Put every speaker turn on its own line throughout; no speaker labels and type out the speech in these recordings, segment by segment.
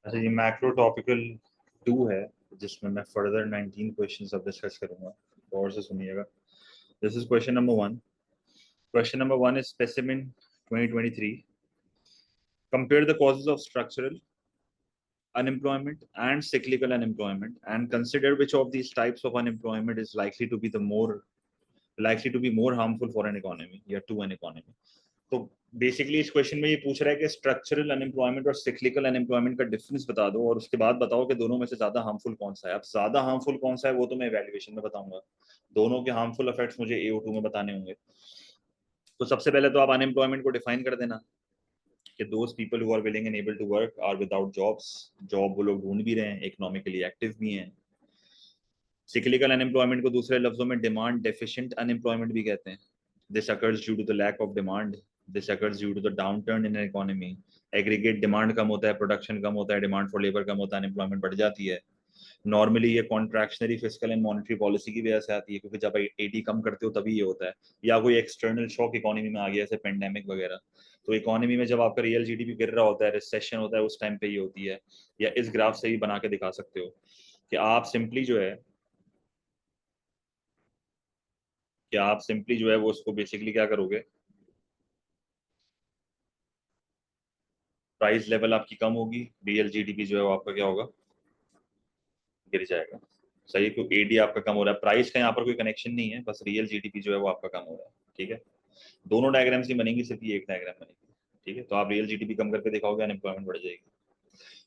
अच्छा, ये macro topical 2 है जिसमें मैं फर्दर 19 क्वेश्चंस अब डिस्कस करूंगा। और से सुनिएगा। This is question number 1। Question number 1 is specimen 2023। Compare the causes of structural unemployment and cyclical unemployment and consider which of these types of unemployment is likely to be more harmful for an economy या to an economy। तो basically इस question में ये पूछ रहा है कि structural unemployment और सिक्लिकल अनएम्प्लॉयमेंट का डिफरेंस बता दो और उसके बाद बताओ कि दोनों में से ज्यादा हार्मफुल कौन सा है। अब ज्यादा हार्मफुल कौन सा है वो तो मैं इवैल्यूएशन में बताऊंगा। दोनों के हार्मफुल इफेक्ट्स मुझे AO2 में बताने होंगे। तो सबसे पहले तो आप अनएम्प्लॉयमेंट को डिफाइन कर देना कि those people who are willing and able to work are without jobs. Job वो लोग ढूंढ भी रहे हैं, इकोनॉमिकली एक्टिव भी हैं। सिक्लिकल अनएम्प्लॉयमेंट को दूसरे लफ्जों में डिमांड डेफिशिएंट अनएम्प्लॉयमेंट भी कहते हैं। This occurs due to the lack of demand. This occurs due to the downturn in economy. Aggregate demand कम होता है, प्रोडक्शन कम होता है, डिमांड फॉर लेबर कम होता है, अनएम्प्लॉयमेंट बढ़ जाती है। नॉर्मली ये contractionary fiscal and monetary policy की वजह से आती है, क्योंकि जब एडी कम करते हो तभी ये होता है, या कोई एक्सटर्नल शॉक इकोनॉमी में आ गया जैसे पेंडेमिक वगैरह। तो इकोनॉमी में जब आपका रियल जीडीपी गिर रहा होता है, रिसेशन होता है, उस टाइम पे ये होती है। या इस ग्राफ से ही बना के दिखा सकते हो कि आप सिंपली जो है वो उसको बेसिकली क्या करोगे, प्राइस लेवल आपकी कम होगी, रियल जीडीपी जो है वो आपका क्या होगा, गिर जाएगा। सही है, क्योंकि एडी आपका कम हो रहा है, प्राइस का यहाँ पर कोई कनेक्शन नहीं है, बस रियल जीडीपी जो है वो आपका कम हो रहा है। ठीक है, दोनों डायग्राम्स ही बनेंगी, सिर्फ ये एक डायग्राम बनेगी। ठीक है, तो आप रियल जीडीपी कम करके दिखाओगे, अनएम्प्लॉयमेंट बढ़ जाएगी।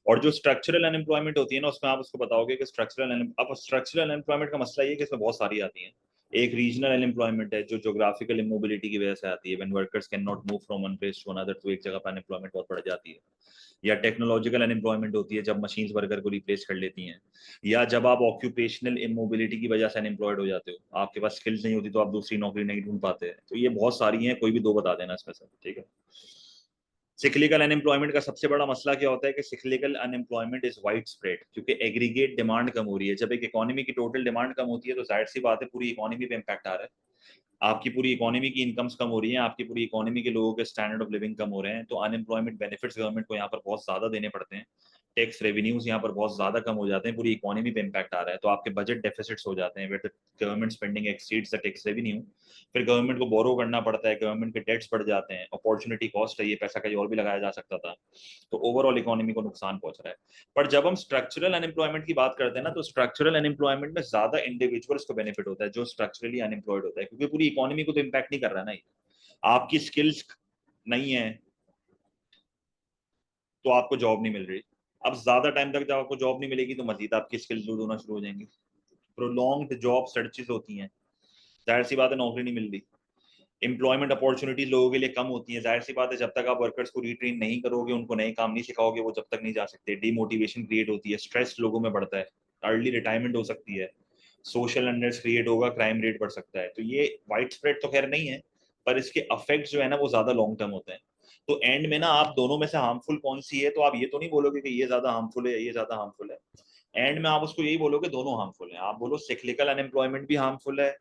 और जो स्ट्रक्चरल अनएम्प्लॉयमेंट होती है ना, उसमें आप उसको बताओगे कि स्ट्रक्चरल अनएम्प्लॉयमेंट का मसला ये है कि इसमें बहुत सारी आती है। एक रीजनल अनएम्प्लॉयमेंट है जो ज्योग्राफिकल इमोबिलिटी की वजह से आती है, when workers can not move from one place to another, तो एक जगह पर अनएम्प्लॉयमेंट बहुत बढ़ जाती है। या टेक्नोलॉजिकल अनएम्प्लॉयमेंट होती है, जब मशीन्स वर्कर को रिप्लेस कर लेती हैं। या जब आप ऑक्यूपेशनल इमोबिलिटी की वजह से अनएम्प्लॉयड हो जाते हो, आपके पास स्किल्स नहीं होती तो आप दूसरी नौकरी नहीं ढूंढ पाते हैं। तो ये बहुत सारी हैं, कोई भी दो बता देना इसमें से। ठीक है। सिक्लिकल अनएम्प्लॉयमेंट का सबसे बड़ा मसला क्या होता है कि cyclical unemployment is wide spread, क्योंकि एग्रीगेट डिमांड कम हो रही है। जब एक इकोनॉमी की टोटल डिमांड कम होती है तो जाहिर सी बात है पूरी इकोनॉमी पे इम्पैक्ट आ रहा है। आपकी पूरी इकोनॉमी की इनकम्स कम हो रही हैं, आपकी पूरी इकोनॉमी के लोगों के स्टैंडर्ड ऑफ लिविंग कम हो रहे हैं, तो अनएम्प्लॉयमेंट बेनिफिट्स गवर्नमेंट को यहाँ पर बहुत ज्यादा देने पड़ते हैं। टैक्स रेवेन्यूज यहाँ पर बहुत ज्यादा कम हो जाते हैं, पूरी इकोनॉमी पे इम्पैक्ट आ रहा है, तो आपके बजट डेफिसिट्स हो जाते हैं, where government spending exceeds the tax revenue. फिर गवर्नमेंट को बोरो करना पड़ता है, गवर्नमेंट के डेट्स बढ़ जाते हैं, अपॉर्चुनिटी कॉस्ट है, ये पैसा कहीं और भी लगाया जा सकता था। तो ओवरऑल इकोनॉमी को नुकसान पहुंच रहा है। पर जब हम स्ट्रक्चरल अनएम्प्लॉयमेंट की बात करते हैं ना, तो स्ट्रक्चरल अनएम्प्लॉयमेंट में ज्यादा इंडिविजुअल्स को बेनिफिट होता है जो स्ट्रक्चरली अनएम्प्लॉयड होता है, क्योंकि पूरी इकोनॉमी को तो इम्पैक्ट नहीं कर रहा है ना ये। आपकी स्किल्स नहीं है तो आपको जॉब नहीं मिल रही। अब ज्यादा टाइम तक जब आपको जॉब नहीं मिलेगी तो मजीद आपकी स्किल्स लूज होना शुरू हो जाएंगी। प्रोलॉन्ग्ड जॉब सर्चेस होती हैं, जाहिर सी बात है नौकरी नहीं मिल रही। एम्प्लॉयमेंट अपॉर्चुनिटीज लोगों के लिए कम होती है, जाहिर सी बात है जब तक आप वर्कर्स को रिट्रेन नहीं करोगे, उनको नए काम नहीं सिखाओगे, वो जब तक नहीं जा सकते। डीमोटिवेशन क्रिएट होती है, स्ट्रेस लोगों में बढ़ता है, अर्ली रिटायरमेंट हो सकती है, सोशल अनरेस्ट क्रिएट होगा, क्राइम रेट बढ़ सकता है। तो ये वाइड स्प्रेड तो खैर नहीं है, पर इसके अफेक्ट जो है ना वो ज्यादा लॉन्ग टर्म होते हैं। तो एंड में ना आप दोनों में से हार्मफुल कौन सी है, तो आप ये तो नहीं बोलोगे कि ये ज्यादा हार्मफुल है ये ज्यादा हार्मफुल है। एंड में आप उसको यही बोलोगे दोनों हार्मफुल है। आप बोलो सिक्लिकल अनएम्प्लॉयमेंट भी हार्मफुल है,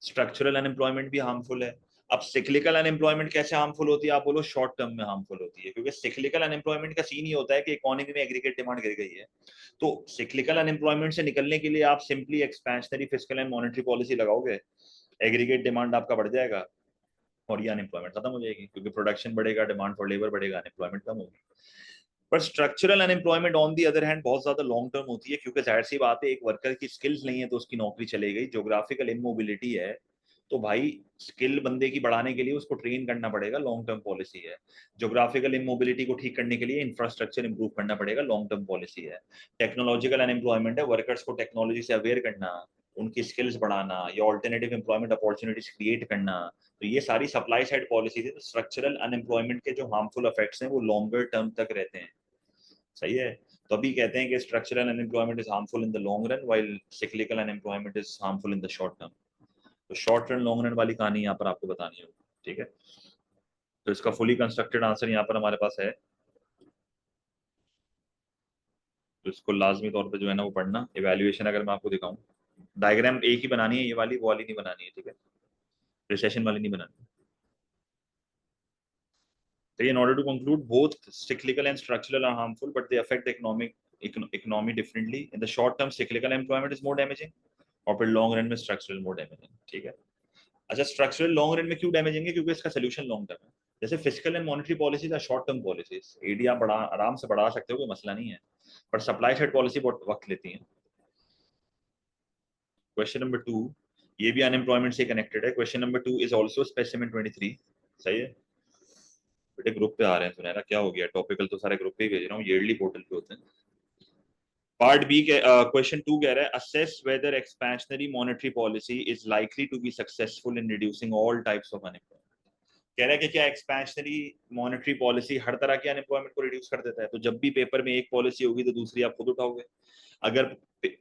स्ट्रक्चरल अनएम्प्लॉयमेंट भी हार्मफुल है। अब सिक्लिकल अनएम्प्लॉयमेंट कैसे हार्मफुल होती है, आप बोलो शॉर्ट टर्म में हार्मफुल होती है, क्योंकि सिक्लिकल अनएम्प्लॉयमेंट का सीन ये होता है कि इकोनॉमी में एग्रीगेट डिमांड गिर गई है। तो सिक्लिकल अनएम्प्लॉयमेंट से निकलने के लिए आप simply expansionary fiscal and monetary policy लगाओगे, एग्रीगेट डिमांड आपका बढ़ जाएगा और ये अनएम्प्लॉयमेंट खत्म हो जाएगी, क्योंकि प्रोडक्शन बढ़ेगा, डिमांड फॉर लेबर बढ़ेगा, अनएम्प्लॉयमेंट कम होगी। पर structural unemployment on the other hand बहुत ज्यादा लॉन्ग टर्म होती है, क्योंकि जाहिर सी बात है एक वर्कर की स्किल्स नहीं है तो उसकी नौकरी चले गई। ज्योग्राफिकल इमोबिलिटी है तो भाई स्किल बंदे की बढ़ाने के लिए उसको ट्रेन करना पड़ेगा, लॉन्ग टर्म पॉलिसी है। ज्योग्राफिकल इमोबिलिटी को ठीक करने के लिए इंफ्रास्ट्रक्चर इंप्रूव करना पड़ेगा, लॉन्ग टर्म पॉलिसी है। टेक्नोलॉजिकल अनएम्प्लॉयमेंट है, वर्कर्स को टेक्नोलॉजी से अवेयर करना, उनकी स्किल्स बढ़ाना या ऑल्टरनेटिव एम्प्लॉयमेंट अपॉर्चुनिटीज क्रिएट करना। तो ये सारी सप्लाई साइड पॉलिसी है। तो स्ट्रक्चरल अनएम्प्लॉयमेंट के जो हार्मफुल इफेक्ट्स हैं वो लॉन्गर टर्म तक रहते हैं। सही है। तो अभी कहते हैं कि structural unemployment is harmful in the long run while cyclical unemployment is harmful in the short term. तो शॉर्ट रन लॉन्ग रन वाली कहानी यहाँ पर आपको बतानी होगी। ठीक है, तो इसका फुली कंस्ट्रक्टेड आंसर यहाँ पर हमारे पास है, तो इसको लाजमी तौर पे जो है ना वो पढ़ना। इवैल्यूएशन अगर मैं आपको दिखाऊं, डायग्राम एक ही बनानी है, ये वाली वो वाली नहीं बनानी है। ठीक है, रिसेशन वाली नहीं बनानी। So in order to conclude, both cyclical and structural are harmful, but they affect the economy differently. In the short term, cyclical employment is more damaging, और फिर लॉन्ग रन में स्ट्रक्चरल मोर डैमेजिंग. ठीक है. अच्छा, structural long run में क्यों damaging है? क्योंकि इसका सोल्यूशन लॉन्ग टर्म है. जैसे physical and monetary policies are short term policies. AD आप बड़ा आराम से बढ़ा सकते हो, कोई मसला नहीं है, पर सप्लाई साइड पॉलिसी बहुत वक्त लेती है. क्वेश्चन नंबर 2, ये भी अनएम्प्लॉयमेंट से कनेक्टेड है. Question number 2 is also specimen 23. सही है बेटे, ग्रुप पे आ रहे हैं सुनहरा, क्या हो गया? टॉपिकल तो सारे ग्रुप पे ही भेज रहा हूँ, ईयरली पोर्टल पे होते हैं. पार्ट बी के क्वेश्चन 2 कह रहा है assess whether expansionary monetary policy is likely to be successful in reducing all types of unemployment. कह रहा है कि क्या एक्सपेंशनरी मॉनेटरी पॉलिसी हर तरह के अनएम्प्लॉयमेंट को रिड्यूस कर देता है? तो जब भी पेपर में एक पॉलिसी होगी तो दूसरी आप खुद उठाओगे. अगर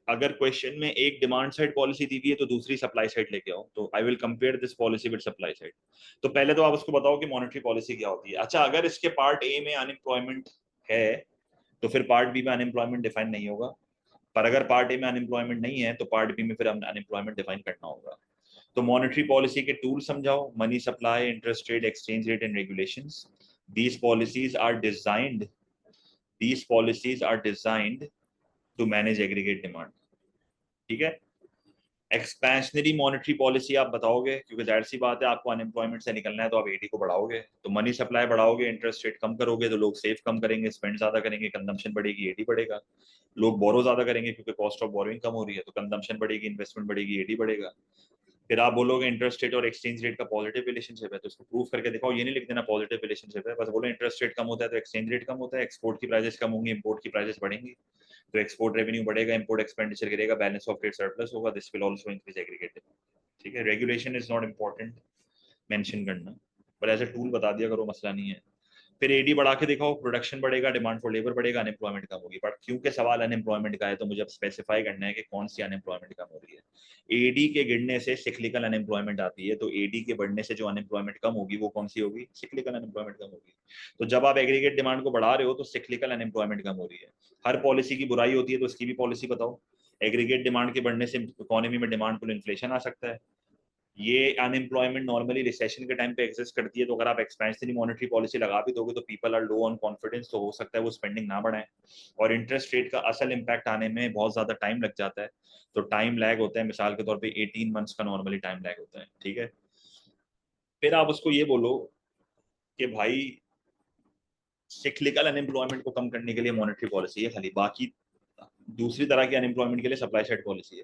अगर क्वेश्चन में एक डिमांड साइड पॉलिसी दी हुई है तो दूसरी सप्लाई साइड लेके आओ. तो I will compare this policy with supply side. तो पहले तो आप उसको बताओ कि मॉनेटरी पॉलिसी क्या होती है. अच्छा, अगर इसके पार्ट ए में अनएम्प्लॉयमेंट है तो फिर पार्ट बी में अनएम्प्लॉयमेंट डिफाइन नहीं होगा. पर अगर पार्ट ए में अनएम्प्लॉयमेंट नहीं है तो पार्ट बी में फिर अनएम्प्लॉयमेंट डिफाइन करना होगा. तो मॉनेटरी पॉलिसी के टूल समझाओ. Money supply, interest rate, exchange rate and regulations. these policies are designed these policies are designed to manage aggregate demand. ठीक है. एक्सपेंशनरी मॉनेटरी पॉलिसी आप बताओगे, क्योंकि जाहिर सी बात है आपको अनएम्प्लॉयमेंट से निकलना है, तो आप एडी को बढ़ाओगे. तो मनी सप्लाई बढ़ाओगे, इंटरेस्ट रेट कम करोगे तो लोग सेव कम करेंगे, स्पेंड ज्यादा करेंगे, कंजम्पशन बढ़ेगी, एडी बढ़ेगा. लोग बोरो ज्यादा करेंगे क्योंकि कॉस्ट ऑफ बोरोइंग कम हो रही है, तो कंजम्पशन बढ़ेगी, इन्वेस्टमेंट बढ़ेगी, एडी बढ़ेगा. फिर आप बोलोगे इंटरेस्ट रेट और एक्सचेंज रेट का पॉजिटिव रिलेशनशिप है, तो इसको प्रूव करके दिखाओ. ये नहीं लिख देना पॉजिटिव रिलेशनशिप है, बस बोलो इंटरेस्ट रेट कम होता है तो एक्सचेंज रेट कम होता है, एक्सपोर्ट की प्राइसेस कम होंगी, इंपोर्ट की प्राइसेस बढ़ेंगी, तो एक्सपोर्ट रेवेन्यू बढ़ेगा, इंपोर्ट एक्सपेंडिचर गिरेगा, बैलेंस ऑफ ट्रेड सरप्लस होगा. This will also increase aggregate. ठीक है. Regulation is not important mention करना, पर एज ए टूल बता दिया करो, मसला नहीं है. फिर एडी बढ़ा के दिखाओ, प्रोडक्शन बढ़ेगा, डिमांड फॉर लेबर बढ़ेगा, अनएम्प्लॉयमेंट कम होगी. बट क्योंकि सवाल अनएम्प्लॉयमेंट का है तो मुझे अब स्पेसिफाई करना है कि कौन सी अनएम्प्लॉयमेंट कम हो रही है. एडी के गिरने से सिक्लिकल अनएम्प्लॉयमेंट आती है, तो एडी के बढ़ने से जो अनएम्प्लॉयमेंट कम होगी वो कौन सी होगी? सिक्लिकल अनएम्प्लॉयमेंट कम होगी. तो जब आप एग्रीगेट डिमांड को बढ़ा रहे हो तो सिक्लिकल अनएम्प्लॉयमेंट कम हो रही है. हर पॉलिसी की बुराई होती है, तो इसकी भी पॉलिसी बताओ. एग्रीगेट डिमांड के बढ़ने से इकोनॉमी में डिमांड पुल इन्फ्लेशन आ सकता है. ये अनएम्प्लॉयमेंट नॉर्मली रिसेशन के टाइम पे एग्जिस्ट करती है, तो अगर आप एक्सपेंशनरी मॉनेटरी पॉलिसी लगा भी दोगे तो people are low on confidence, तो हो सकता है वो स्पेंडिंग ना बढ़ाएं. और इंटरेस्ट रेट का असल इम्पैक्ट आने में बहुत ज्यादा टाइम लग जाता है, तो टाइम लैग होता है. मिसाल के तौर पे 18 मंथ्स का नॉर्मली टाइम लैग होता है. ठीक है. फिर आप उसको ये बोलो कि भाई सिक्लिकल अनएम्प्लॉयमेंट को कम करने के लिए मॉनेटरी पॉलिसी है खाली, बाकी दूसरी तरह की अनएम्प्लॉयमेंट के लिए सप्लाई साइड पॉलिसी है.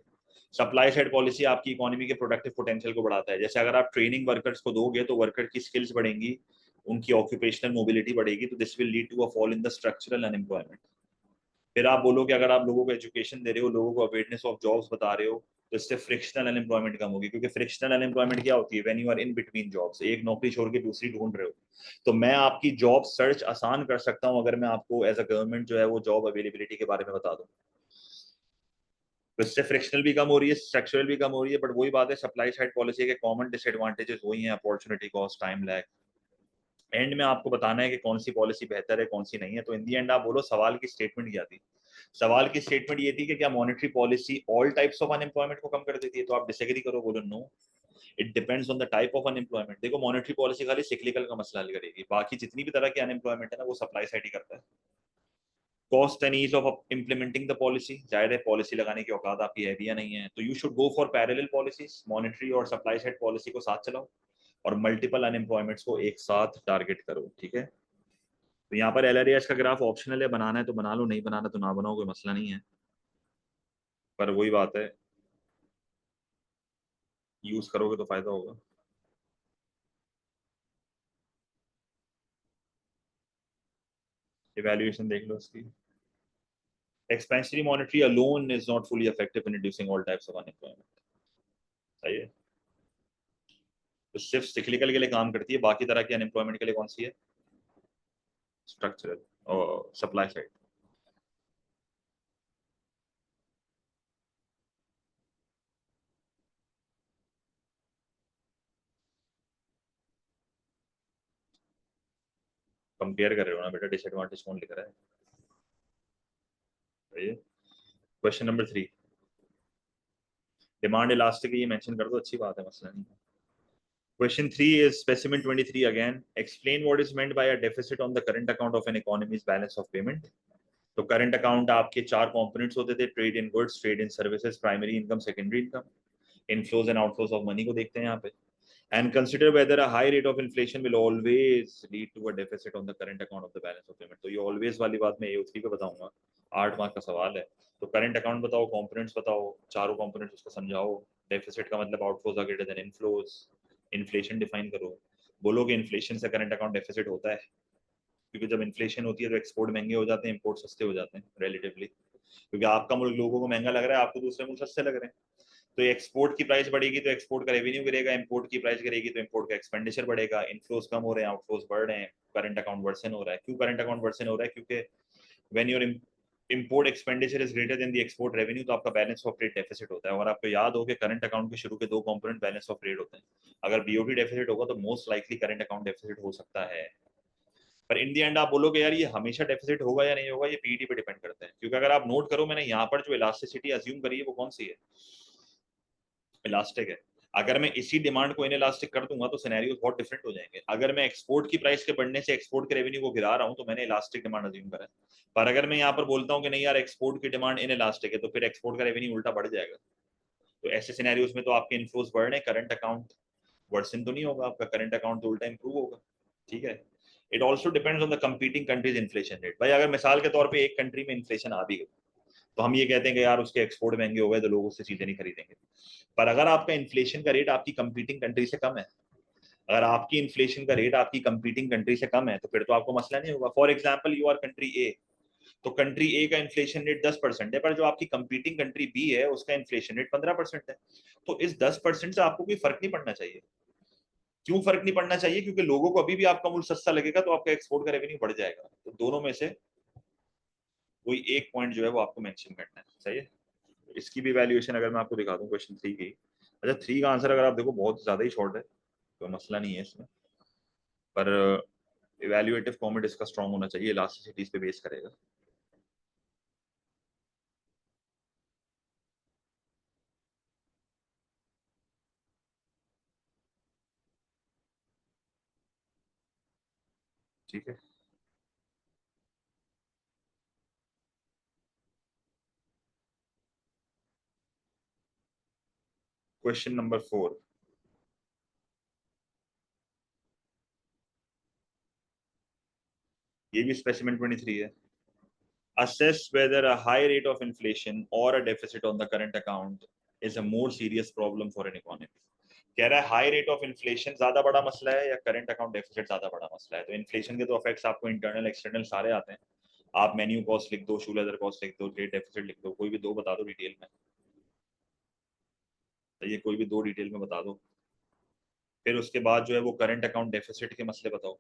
सप्लाई साइड पॉलिसी आपकी इकोनॉमी के प्रोडक्टिव पोटेंशियल को बढ़ाता है. जैसे अगर आप ट्रेनिंग वर्कर्स को दोगे तो वर्कर की स्किल्स बढ़ेंगी, उनकी ऑक्यूपेशनल मोबिलिटी बढ़ेगी, तो this will lead to a fall in the structural unemployment. फिर आप बोलो कि अगर आप लोगों को एजुकेशन दे रहे हो, लोगों को अवेयरनेस ऑफ जॉब्स बता रहे हो, तो इससे फ्रिक्शनल अनएम्प्लॉयमेंट कम होगी. क्योंकि फ्रिक्शनल अनएम्प्लॉयमेंट क्या होती है? When you are in between jobs, एक नौकरी छोड़ के दूसरी ढूंढ रहे हो, तो मैं आपकी जॉब सर्च आसान कर सकता हूं अगर मैं आपको एज अ गवर्नमेंट जो है वो जॉब अवेलेबिलिटी के बारे में बता दूं. तो इससे फ्रिक्शनल भी कम हो रही है, स्ट्रक्चरल भी कम हो रही है. बट वही बात है, सप्लाई साइड पॉलिसी के कॉमन डिसएडवांटेजेस वही हैं: opportunity cost, time lag. And में आपको बताना है कि कौन सी पॉलिसी बेहतर है, कौन सी नहीं है. तो इन दी एंड आप बोलो सवाल की स्टेटमेंट क्या थी? सवाल की स्टेटमेंट ये थी कि क्या monetary policy all types of unemployment को कम कर देती है? तो आप डिसएग्री करो, बोलो no, it depends on the type of unemployment. देखो, मॉनेटरी पॉलिसी खाली सिक्लिकल का मसला हल करेगी, बाकी जितनी भी तरह की अनएम्प्लॉयमेंट है ना वो सप्लाई साइड ही करता है. Cost and ease of implementing the policy. जाहिर है पॉलिसी लगाने की औकात आपकी है भी या नहीं है, तो you should go for parallel policies. Monetary और सप्लाई साइड पॉलिसी को साथ चलाओ और मल्टीपल अनएम्प्लॉयमेंट्स को एक साथ टारगेट करो. ठीक है. तो यहाँ पर एलआरएएस का ग्राफ ऑप्शनल है, बनाना है तो बना लो, नहीं बनाना तो ना बनाओ, कोई मसला नहीं है. पर वही बात है, यूज करोगे तो फायदा होगा. इवैल्यूएशन देख लो इसकी. Expansionary monetary alone is not fully effective in reducing all types of unemployment. सही है. तो सिर्फ सिक्लिकल के लिए काम करती है, बाकी तरह की अनएम्प्लॉयमेंट के लिए कौन सी है? स्ट्रक्चरल और सप्लाई साइड. कंपेयर कर रहे हो ना बेटा, डिसएडवांटेज कौन लिख रहा है? सही है. क्वेश्चन नंबर 3, डिमांड इलास्टिक, ये मेंशन कर दो, अच्छी बात है, मसला नहीं है. Question 3 is specimen 23 again. Explain what is meant by a deficit on the current account of an economy's balance of payment. तो करंट अकाउंट आपके चार कंपोनेंट्स होते थे, trade in goods, trade in services, primary income, secondary income. Inflows and outflows of money को देखते हैं यहाँ पे. And consider whether a high rate of inflation will always lead to a deficit on the current account of the balance of payment. तो ये always वाली बात मैं AO3 पे बताऊंगा. 8 मार्क का सवाल है. तो करंट अकाउंट बताओ, कंपोनेंट्स बताओ, चारों कंपोनेंट्स उसको समझाओ. डेफिसिट का मतलब outflows are greater than inflows. Inflation define करो. बोलो कि इन्फ्लेशन से करंट अकाउंट डेफिसिट होता है, क्योंकि जब इन्फ्लेशन होती है तो एक्सपोर्ट महंगे हो जाते हैं, इंपोर्ट सस्ते हो जाते हैं रिलेटिवली. क्योंकि आपका मुल्क लोगों को महंगा लग रहा है, आपको दूसरे मुल्क सस्ते लग रहे हैं. तो एक्सपोर्ट की प्राइस बढ़ेगी तो एक्सपोर्ट का रेवेन्यू गिरेगा, इंपोर्ट की प्राइस गिरेगी तो इंपोर्ट का एक्सपेंडिचर बढ़ेगा. इनफ्लोज कम हो रहे हैं, आउटफ्लोज बढ़ रहे हैं, करंट अकाउंट वर्सन हो रहा है. क्यों करंट अकाउंट वर्सन हो रहा है? क्योंकि when your import expenditure is greater than the export revenue, तो आपका बैलेंस ऑफ ट्रेड डेफिसिट होता है. और आपको याद हो कि करंट अकाउंट के शुरू के दो कंपोनेंट बैलेंस ऑफ ट्रेड होते हैं. अगर बीओटी डेफिसिट होगा तो most likely current account deficit हो सकता है. पर इन दी एंड आप बोलोगे यार ये हमेशा डेफिसिट होगा या नहीं होगा, ये पीईटी पे डिपेंड करता है. क्योंकि अगर आप नोट करो, मैंने यहाँ पर जो इलास्टिसिटी अज्यूम करी है वो कौन सी है? इलास्टिक है. अगर मैं इसी डिमांड को इनइलास्टिक कर दूंगा तो सिनेरियोस बहुत डिफरेंट हो जाएंगे. अगर मैं एक्सपोर्ट की प्राइस के बढ़ने से एक्सपोर्ट के रेवेन्यू को गिरा रहा हूं तो मैंने इलास्टिक डिमांड अज्यूम करा है. पर अगर मैं यहाँ पर बोलता हूँ कि नहीं यार एक्सपोर्ट की डिमांड इनइलास्टिक है, तो फिर एक्सपोर्ट का रेवेन्यू उल्टा बढ़ जाएगा. तो ऐसे सिनेरियोस में तो आपके इनफ्लोज बढ़ रहे हैं, करंट अकाउंट वर्सन तो नहीं होगा, आपका करंट अकाउंट तो उल्टा इंप्रूव होगा. ठीक है. It also depends on the competing countries inflation rate. भाई अगर मिसाल के तौर पे एक कंट्री में इन्फ्लेशन आ भी गई तो हम ये कहते हैं कि यार उसके एक्सपोर्ट महंगे हो गए तो लोग उससे चीजें नहीं खरीदेंगे. पर अगर आपका इन्फ्लेशन का रेट आपकी कंपीटिंग कंट्री से कम है, अगर आपकी इन्फ्लेशन का रेट आपकी कंपीटिंग कंट्री से कम है, तो फिर तो आपको मसला नहीं होगा. For example you are country A, तो कंट्री ए का इन्फ्लेशन रेट 10% है, पर जो आपकी कंपीटिंग कंट्री बी है उसका इन्फ्लेशन रेट 15% है. तो इस 10% से आपको कोई फर्क नहीं पड़ना चाहिए. क्यों फर्क नहीं पड़ना चाहिए? क्योंकि लोगों को अभी भी आपका मूल्य सस्ता लगेगा तो आपका एक्सपोर्ट का रेवेन्यू बढ़ जाएगा. तो दोनों में से कोई एक पॉइंट जो है वो आपको मेंशन करना है. सही है. इसकी भी वैल्यूएशन अगर मैं आपको दिखा दूं क्वेश्चन 3 की. अच्छा 3 का आंसर अगर आप देखो बहुत ज्यादा ही शॉर्ट है, तो मसला नहीं है इसमें. पर इवैल्यूएटिव फॉर्मेट इसका स्ट्रांग होना चाहिए, इलास्टिसिटीज पे बेस करेगा. ठीक है. Question number 4. ये भी स्पेसिमेन 23 है. Assess whether a high rate of inflation or a deficit on the current account is a more serious problem for an economy. कह रहा है हाई रेट ऑफ इन्फ्लेशन ज्यादा बड़ा मसला है या करंट अकाउंट डेफिसिट ज्यादा बड़ा मसला है. तो इन्फ्लेशन के तो इफेक्ट्स आपको इंटरनल एक्सटर्नल सारे आते हैं. आप मेन्यू कॉस्ट लिख दो, शू लेदर कॉस्ट लिख दो, ट्रेड डेफिसिट लिख दो, कोई भी दो बता दो डिटेल में. तो ये कोई भी दो डिटेल में बता दो. फिर उसके बाद जो है वो करंट अकाउंट डेफिसिट के मसले बताओ.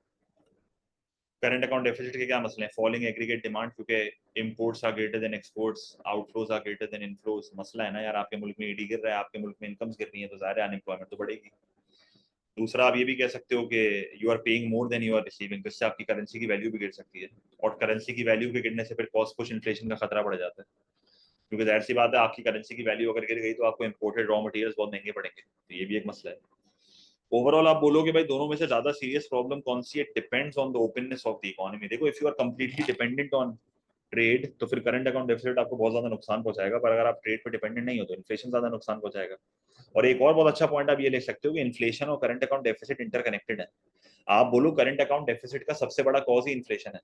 करंट अकाउंट डेफिसिट के क्या मसले हैं? फॉलिंग एग्रीगेट डिमांड, क्योंकि imports are greater than exports, outflows are greater than inflows. मसला है ना यार, आपके मुल्क में ईडी गिर रहा है, आपके मुल्क में इनकम्स गिर रही है, तो ज़ाहिर है अनएम्प्लॉयमेंट तो बढ़ेगी. दूसरा आप ये भी कह सकते हो कि you are paying more than you are receiving, तो इससे आपकी करेंसी की वैल्यू भी गिर सकती है. और करेंसी की वैल्यू के गिरने से फिर कॉस्ट पुश इन्फ्लेशन का खतरा बढ़ जाता है. क्योंकि जाहिर सी बात है आपकी करेंसी की वैल्यू अगर गिर गई तो आपको इंपोर्टेड रॉ मटेरियल्स बहुत महंगे पड़ेंगे. तो ये भी एक मसला है. ओवरऑल आप बोलोगे भाई दोनों में से ज्यादा सीरियस प्रॉब्लम कौन सी है? Depends on the openness of the economy. देखो if you are completely dependent on trade तो फिर करंट अकाउंट डेफिसिट आपको बहुत ज्यादा नुकसान पहुंचाएगा. पर अगर आप ट्रेड पे डिपेंडेंट नहीं हो तो इन्फ्लेशन ज्यादा नुकसान पहुंचाएगा. और एक और बहुत अच्छा पॉइंट आप ये ले सकते हो कि इन्फ्लेशन और करंट अकाउंट डेफिसिट इंटरकनेक्टेड है. आप बोलो करंट अकाउंट डेफिसिट का सबसे बड़ा कॉज ही इन्फ्लेशन है,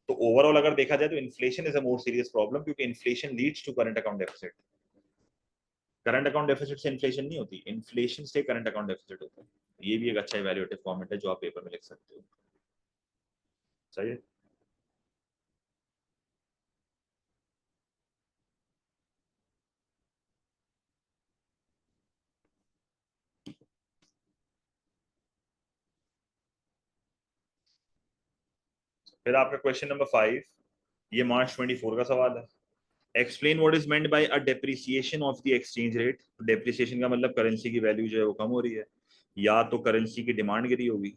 तो ओवरऑल अगर देखा जाए तो inflation is a more serious problem, क्योंकि inflation leads to current account deficit. Current account deficit से इन्फ्लेशन नहीं होती, इन्फ्लेशन से करंट अकाउंट डेफिसिट होता है. ये भी एक अच्छा इवैल्यूएटिव फॉर्मेट है जो आप पेपर में लिख सकते हो. सही है. फिर आपका क्वेश्चन नंबर 5, ये मार्च 24 का सवाल है. Explain what is meant by a depreciation of the exchange rate. Depreciation का मतलब करेंसी की वैल्यू जो है वो कम हो रही है, या तो करेंसी की डिमांड गिरी होगी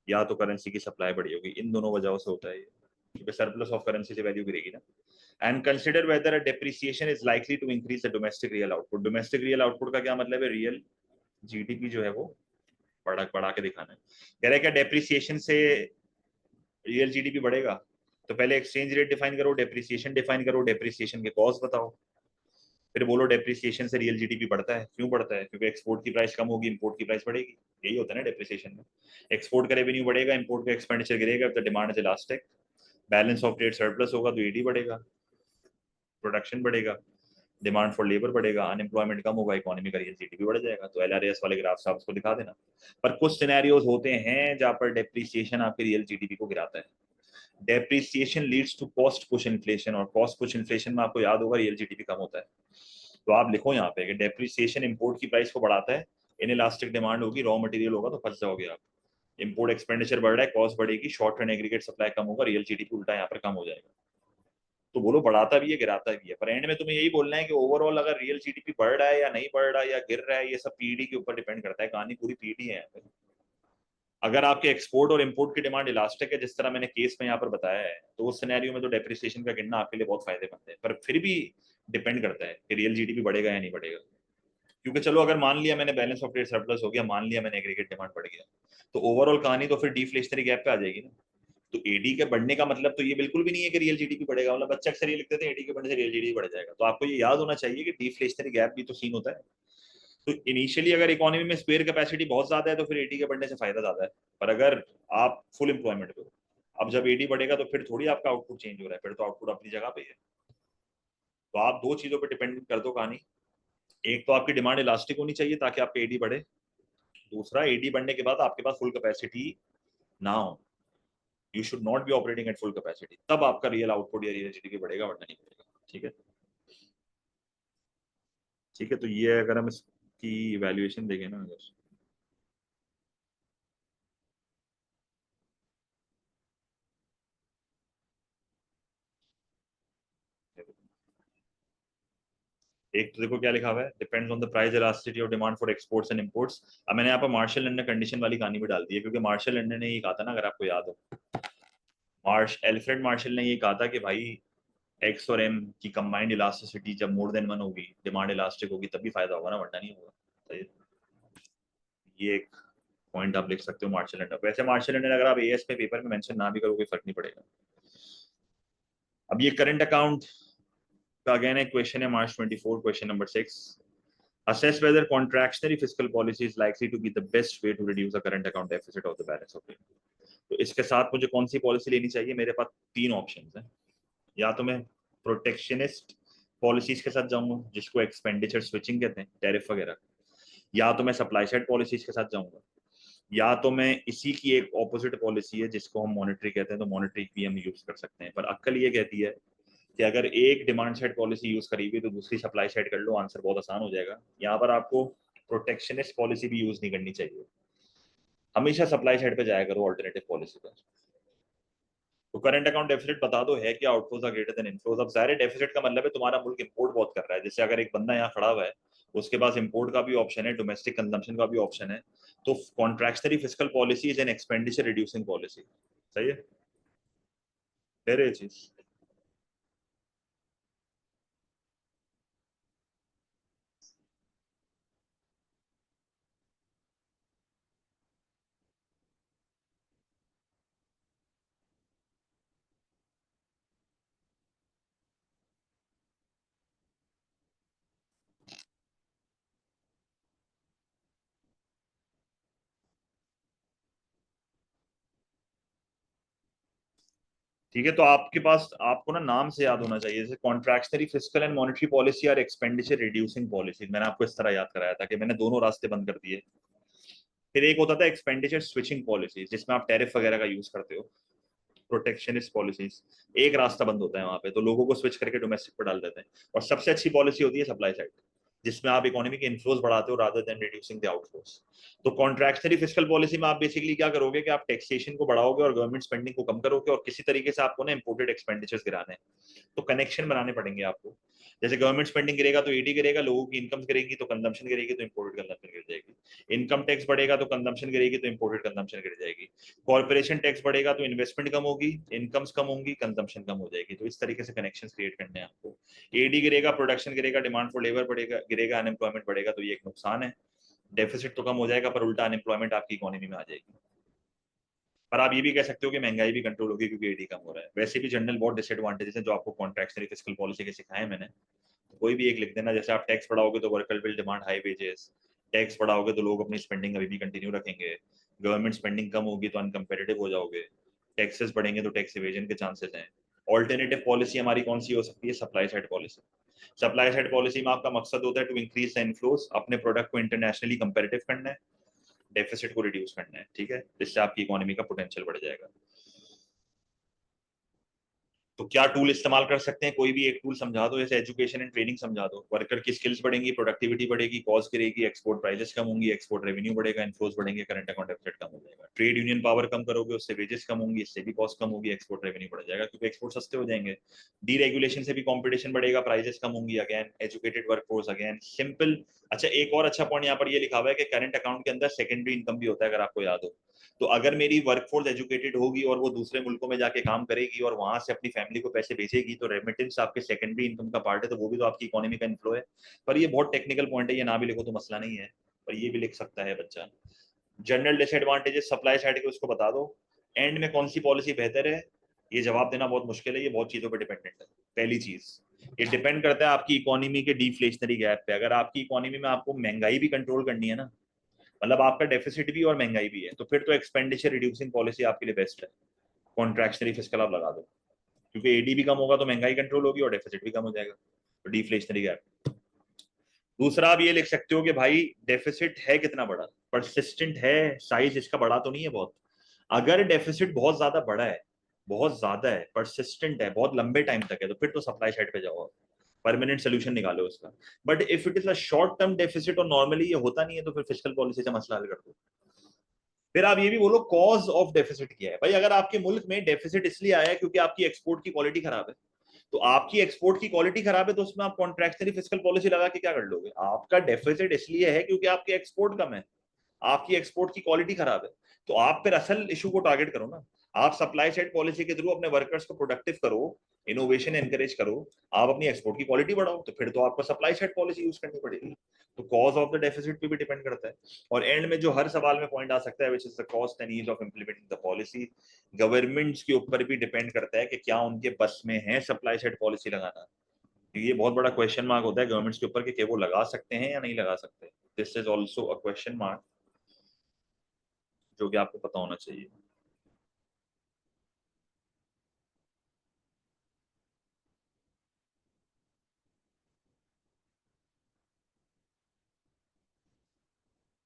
या तो करेंसी की सप्लाई बढ़ी होगी. इन दोनों वजहों से होता है ये, क्योंकि सरप्लस ऑफ करेंसी से वैल्यू गिरेगी ना. And consider whether a depreciation is likely to increase the domestic real output. Domestic real output का क्या मतलब है? रियल जीडीपी जो है वो बढ़ा के दिखाना है। कह रहे क्या डेप्रिसिएशन से रियल जीडीपी बढ़ेगा? तो पहले एक्सचेंज रेट डिफाइन करो, डेप्रिसिएशन डिफाइन करो, डेप्रिसिएशन के कॉज बताओ, फिर बोलो डेप्रिसिएशन से रियल जीडीपी बढ़ता है। क्यों बढ़ता है? क्योंकि एक्सपोर्ट की प्राइस कम होगी, इंपोर्ट की प्राइस बढ़ेगी। यही होता है ना डेप्रिसिएशन में। एक्सपोर्ट का रेवेन्यू बढ़ेगा, इंपोर्ट का एक्सपेंडिचर गिरेगा, तो demand is elastic, balance of trade surplus होगा तो ईडी बढ़ेगा, प्रोडक्शन बढ़ेगा, डिमांड फॉर लेबर बढ़ेगा, अनएम्प्लॉयमेंट कम होगा, इकोनॉमी का रियल जीडीपी बढ़ जाएगा। तो एलआरएस वाले ग्राफ आप उसको दिखा देना। पर कुछ सिनेरियोज होते हैं जहां पर डेप्रिसिएशन आपके रियल जीडीपी को गिराता है। Depreciation leads to cost push inflation, और कॉस्ट पुश इन्फ्लेशन में आपको याद होगा रियल जीडीपी कम होता है। तो आप लिखो यहाँ पे कि डेप्रिसिएशन इंपोर्ट की प्राइस को बढ़ाता है, इनइलास्टिक डिमांड होगी, रॉ मटेरियल होगा तो फंस जाओगे आप। इंपोर्ट एक्सपेंडिचर बढ़ रहा है, कॉस्ट बढ़ेगी, शॉर्ट टर्म एग्रीगेट सप्लाई कम होगा, रियल जीडीपी उल्टा यहाँ पर कम हो जाएगा। तो बोलो बढ़ाता भी है गिराता भी है, पर एंड में तुम्हें यही बोलना है कि ओवरऑल अगर रियल जीडीपी बढ़ रहा है या नहीं बढ़ रहा है या गिर रहा है, ये सब पीडी के ऊपर डिपेंड करता है। कहानी पूरी पीडी है यहाँ पे। अगर आपके एक्सपोर्ट और इंपोर्ट की डिमांड इलास्टिक है, जिस तरह मैंने केस में यहाँ पर बताया है, तो उस सिनेरियो में तो डेप्रिसिएशन का गिनना आपके लिए बहुत फायदेमंद है। पर फिर भी डिपेंड करता है कि रियल जीडीपी बढ़ेगा या नहीं बढ़ेगा। क्योंकि चलो अगर मान लिया मैंने बैलेंस ऑफ ट्रेड सरप्लस हो गया, मान लिया मैंने एग्रीगेट डिमांड बढ़ गया, तो ओवरऑल कहानी तो फिर डिफ्लेशनरी गैप पे आ जाएगी ना। तो एडी के बढ़ने का मतलब तो ये बिल्कुल भी नहीं है कि रियल जीडीपी बढ़ेगा। मतलब बच्चे अक्सर ये लिखते थे एडी के बढ़ने से रियल जीडीपी बढ़ जाएगा। तो आपको ये याद होना चाहिए कि डिफ्लेशनरी गैप भी तो सीन होता है। तो इनिशियली अगर इकोनॉमी में स्पेयर कैपेसिटी बहुत ज्यादा है तो फिर एडी के बढ़ने से फायदा ज्यादा है। पर अगर आप फुल एम्प्लॉयमेंट पे हो, अब जब एडी बढ़ेगा तो फिर थोड़ी आपका आउटपुट चेंज हो रहा है, फिर तो आउटपुट अपनी जगह पे है। तो आप दो चीजों पर डिपेंड कर दो कहानी। एक तो आपकी डिमांड इलास्टिक होनी चाहिए ताकि आपका एडी बढ़े, दूसरा एडी बढ़ने के बाद आपके पास फुल कैपेसिटी ना हो। You should not be operating at full capacity, तब आपका रियल आउटपुट या रियल जीडीपी बढ़ेगा, वरना नहीं बढ़ेगा। ठीक है, ठीक है। तो ये अगर हम इसकी वैल्यूएशन देखें ना, अगर एक तो देखो क्या लिखा हुआ है, depends on the price elasticity of demand for exports and imports. अब मैंने यहाँ पर मार्शल लैंड कंडीशन वाली कहानी भी डाल दी है, क्योंकि मार्शल लैंड ने ये कहा था ना, अगर आपको याद हो, एल्फ्रेड मार्शल ने ये कहा था कि भाई एक्स और एम की कंबाइंड इलास्टिसिटी जब मोर देन वन होगी, डिमांड इलास्टिक होगी, तभी फायदा होगा ना, वरना नहीं होगा। सही है? ये एक पॉइंट आप लिख सकते हो मार्शल लैंड। वैसे मार्शल लैंड अगर आप एएस पे पेपर में मेंशन ना भी करो, कोई फर्क नहीं पड़ेगा। अब ये करंट अकाउंट का अगेन एक क्वेश्चन है, मार्च 24, question number 6। Assess whether contractionary fiscal policy is likely to be the best way to reduce the current account deficit of the balance of payment। तो इसके साथ मुझे कौन सी पॉलिसी लेनी चाहिए? मेरे पास तीन ऑप्शंस हैं। या तो मैं प्रोटेक्शनिस्ट पॉलिसीज के साथ जाऊंगा, जिसको एक्सपेंडिचर स्विचिंग कहते हैं, टैरिफ वगैरह, या तो मैं सप्लाई साइड पॉलिसीज के साथ जाऊंगा, या तो मैं इसी की एक ऑपोजिट पॉलिसी है जिसको हम मॉनेटरी कहते हैं, तो मॉनेटरी की हम यूज कर सकते हैं। पर अक्कल ये कहती है कि अगर एक डिमांड साइड पॉलिसी यूज करीबी तो दूसरी सप्लाई साइड कर लो, आंसर बहुत आसान हो जाएगा। यहाँ पर आपको प्रोटेक्शनिस्ट पॉलिसी भी यूज नहीं करनी चाहिए, हमेशा सप्लाई साइड पे जाया करो ऑल्टरनेटिव पॉलिसी पर। तो करंट अकाउंट डेफिसिट बता दो है कि outflows are greater than inflows. अब सारे डेफिसिट का मतलब है तुम्हारा मुल्क इंपोर्ट बहुत कर रहा है। जैसे अगर एक बंदा यहाँ खड़ा हुआ है, उसके पास इंपोर्ट का भी ऑप्शन है, डोमेस्टिक कंजम्पशन का भी ऑप्शन है, तो contractionary fiscal policy is an expenditure reducing policy. सही है, फिर ये चीज। ठीक है, तो आपके पास आपको ना नाम से याद होना चाहिए, जैसे contractionary fiscal and monetary policy और एक्सपेंडिचर रिड्यूसिंग पॉलिसी। मैंने आपको इस तरह याद कराया था कि मैंने दोनों रास्ते बंद कर दिए। फिर एक होता था एक्सपेंडिचर स्विचिंग पॉलिसी, जिसमें आप टैरिफ वगैरह का यूज करते हो। प्रोटेक्शनिस्ट पॉलिसीज, एक रास्ता बंद होता है वहां पे, तो लोगों को स्विच करके डोमेस्टिक पर डाल देते हैं। और सबसे अच्छी पॉलिसी होती है सप्लाई साइड, जिसमें आप इकोनॉमी के इनफ्लोज बढ़ाते हो rather than reducing the outflows. तो कॉन्ट्रैक्शनरी फिस्कल पॉलिसी में आप बेसिकली क्या करोगे कि आप टैक्सेशन को बढ़ाओगे और गवर्नमेंट स्पेंडिंग को कम करोगे, और किसी तरीके से आपको ना इंपोर्टेड एक्सपेंडिचर्स गिराने हैं। तो कनेक्शन बनाने पड़ेंगे आपको। जैसे गवर्नमेंट स्पेंडिंग गिरेगा तो ईडी गिरेगा, लोगों की इनकम गिरेगी तो कंजम्पशन गिरेगी, तो इंपोर्टेड कंजम्पशन गिर जाएगी। इनकम टैक्स बढ़ेगा तो कंजम्पशन गिरेगी, तो इंपोर्टेड कंजम्पशन गिर जाएगी। कॉर्पोरेशन टैक्स बढ़ेगा तो इन्वेस्टमेंट कम होगी, इनकम्स कम होंगी, कंजम्पशन कम हो जाएगी। तो इस तरीके से कनेक्शंस क्रिएट करने हैं आपको। एडी गिरेगा, प्रोडक्शन गिरेगा, डिमांड फॉर लेबर बढ़ेगा गिरेगा, अनएम्प्लॉयमेंट बढ़ेगा, तो ये एक नुकसान है। डेफिसिट तो कम हो जाएगा पर उल्टा अनएम्प्लॉयमेंट आपकी इकोनॉमी में आ जाएगी। पर आप ये भी कह सकते हो कि महंगाई भी कंट्रोल होगी क्योंकि एडी कम हो रहा है। वैसे भी जनरल बहुत डिसएडवांटेजेस हैं जो आपको कॉन्ट्रैक्शनल फिस्कल पॉलिसी के सिखाए मैंने, तो कोई भी एक लिख देना। जैसे आप टैक्स बढ़ाओगे तो worker will demand high wages, tax बढ़ाओगे तो लोग अपनी स्पेंडिंग अभी भी कंटिन्यू रखेंगे, गवर्नमेंट स्पेंडिंग कम होगी तो अनकम्पेटिटिव हो जाओगे, टैक्सेस बढ़ेंगे तो टैक्स इवेजन के चांसेस हैं। ऑल्टरनेटिव पॉलिसी हमारी कौन सी हो सकती है? Supply side policy. Supply side policy में आपका मकसद होता है टू इंक्रीज द इनफ्लोस, अपने प्रोडक्ट को इंटरनेशनली कंपेटिटिव करना है, डेफिसिट को रिड्यूस करना है, ठीक है, जिससे आपकी इकोनॉमी का पोटेंशियल बढ़ जाएगा। तो क्या टूल इस्तेमाल कर सकते हैं? कोई भी एक टूल समझा दो, जैसे एजुकेशन एंड ट्रेनिंग समझा दो, वर्कर की स्किल्स बढ़ेंगी, प्रोडक्टिविटी बढ़ेगी, कॉस्ट गिरेगी, एक्सपोर्ट प्राइसेस कम होंगी, एक्सपोर्ट रेवेन्यू बढ़ेगा, इनफ्लोस बढ़ेंगे, करंट अकाउंट डेफिसिट कम हो जाएगा। ट्रेड यूनियन पावर कम करोगे, उससे वेजेस कम होंगी, इससे भी कॉस्ट कम होगी, एक्सपोर्ट रेवेन्यू बढ़ जाएगा क्योंकि एक्सपोर्ट सस्ते हो जाएंगे। डीरेगुलेशन से भी कॉम्पिटिशन बढ़ेगा, प्राइसेस कम होंगी, again educated workforce, again simple. अच्छा, एक और अच्छा पॉइंट यहाँ पर ये लिखा हुआ है कि करंट अकाउंट के अंदर सेकेंडरी इनकम भी होता है, अगर आपको याद हो। तो अगर मेरी वर्कफोर्स एजुकेटेड होगी और वो दूसरे मुल्कों में जाके काम करेगी और वहां से अपनी फैमिली को पैसे भेजेगी, तो रेमिटेंस आपके सेकेंडरी इनकम का पार्ट है, तो वो भी तो आपकी इकोनॉमी का इनफ्लो है। पर ये बहुत टेक्निकल पॉइंट है, ये ना भी लिखो तो मसला नहीं है, पर ये भी लिख सकता है बच्चा। जनरल डिसएडवांटेजेस सप्लाई साइड के उसको बता दो। एंड में कौन सी पॉलिसी बेहतर है, ये जवाब देना बहुत मुश्किल है, ये बहुत चीजों पर डिपेंडेंट है। पहली चीज, ये डिपेंड करता है आपकी इकोनॉमी के डिफ्लेशनरी गैप पे। अगर आपकी इकोनॉमी में आपको महंगाई भी कंट्रोल करनी है ना, मतलब आपका डेफिसिट भी और महंगाई भी है, तो फिर तो एक्सपेंडिचर रिड्यूसिंग पॉलिसी आपके लिए बेस्ट है। कॉन्ट्रैक्शनरी फिस्कल आप लगा दो, क्योंकि एडी भी कम होगा तो महंगाई कंट्रोल होगी और डेफिसिट भी कम हो जाएगा, तो डिफ्लेशनरी गैप। दूसरा आप ये लिख सकते हो कि भाई डेफिसिट है कितना बड़ा, परसिस्टेंट है, साइज इसका बड़ा तो नहीं है बहुत। अगर डेफिसिट बहुत ज्यादा बड़ा है, बहुत ज्यादा है, परसिस्टेंट है, बहुत लंबे टाइम तक है, तो फिर तो सप्लाई साइड पे जाओ, परमानेंट सोल्यूशन निकालो उसका। But if it is a short term deficit और नॉर्मली ये होता नहीं है, तो फिर फिस्कल पॉलिसी से मसला हल कर दो। फिर आप ये भी बोलो कॉज ऑफ डेफिसिट क्या है। भाई अगर आपके मुल्क में डेफिसिट इसलिए आया है क्योंकि आपकी एक्सपोर्ट की क्वालिटी खराब है, तो आपकी एक्सपोर्ट की क्वालिटी खराब है, तो उसमें आप कॉन्ट्रैक्शनरी फिस्कल पॉलिसी लगा के क्या कर लोगे? आपका डेफिसिट इसलिए है क्योंकि आपकी एक्सपोर्ट कम है, आपकी एक्सपोर्ट की क्वालिटी खराब है, तो आप फिर असल इशू को टारगेट करो ना। आप सप्लाई साइड पॉलिसी के थ्रू अपने वर्कर्स को प्रोडक्टिव करो, इनोवेशन एनकरेज करो, आप अपनी एक्सपोर्ट की क्वालिटी बढ़ाओ, तो फिर तो आपको सप्लाई साइड पॉलिसी यूज करनी पड़ेगी। तो कॉज ऑफ द डेफिसिट पे भी डिपेंड करता है। और एंड में जो हर सवाल में पॉइंट आ सकता है, which is the cost and ease of implementing the policy, governments के ऊपर भी डिपेंड करता है कि क्या उनके बस में है सप्लाई साइड पॉलिसी लगाना। ये बहुत बड़ा क्वेश्चन मार्क होता है गवर्नमेंट्स के ऊपर कि क्या वो लगा सकते हैं या नहीं लगा सकते। This is also a question mark जो कि आपको पता होना चाहिए।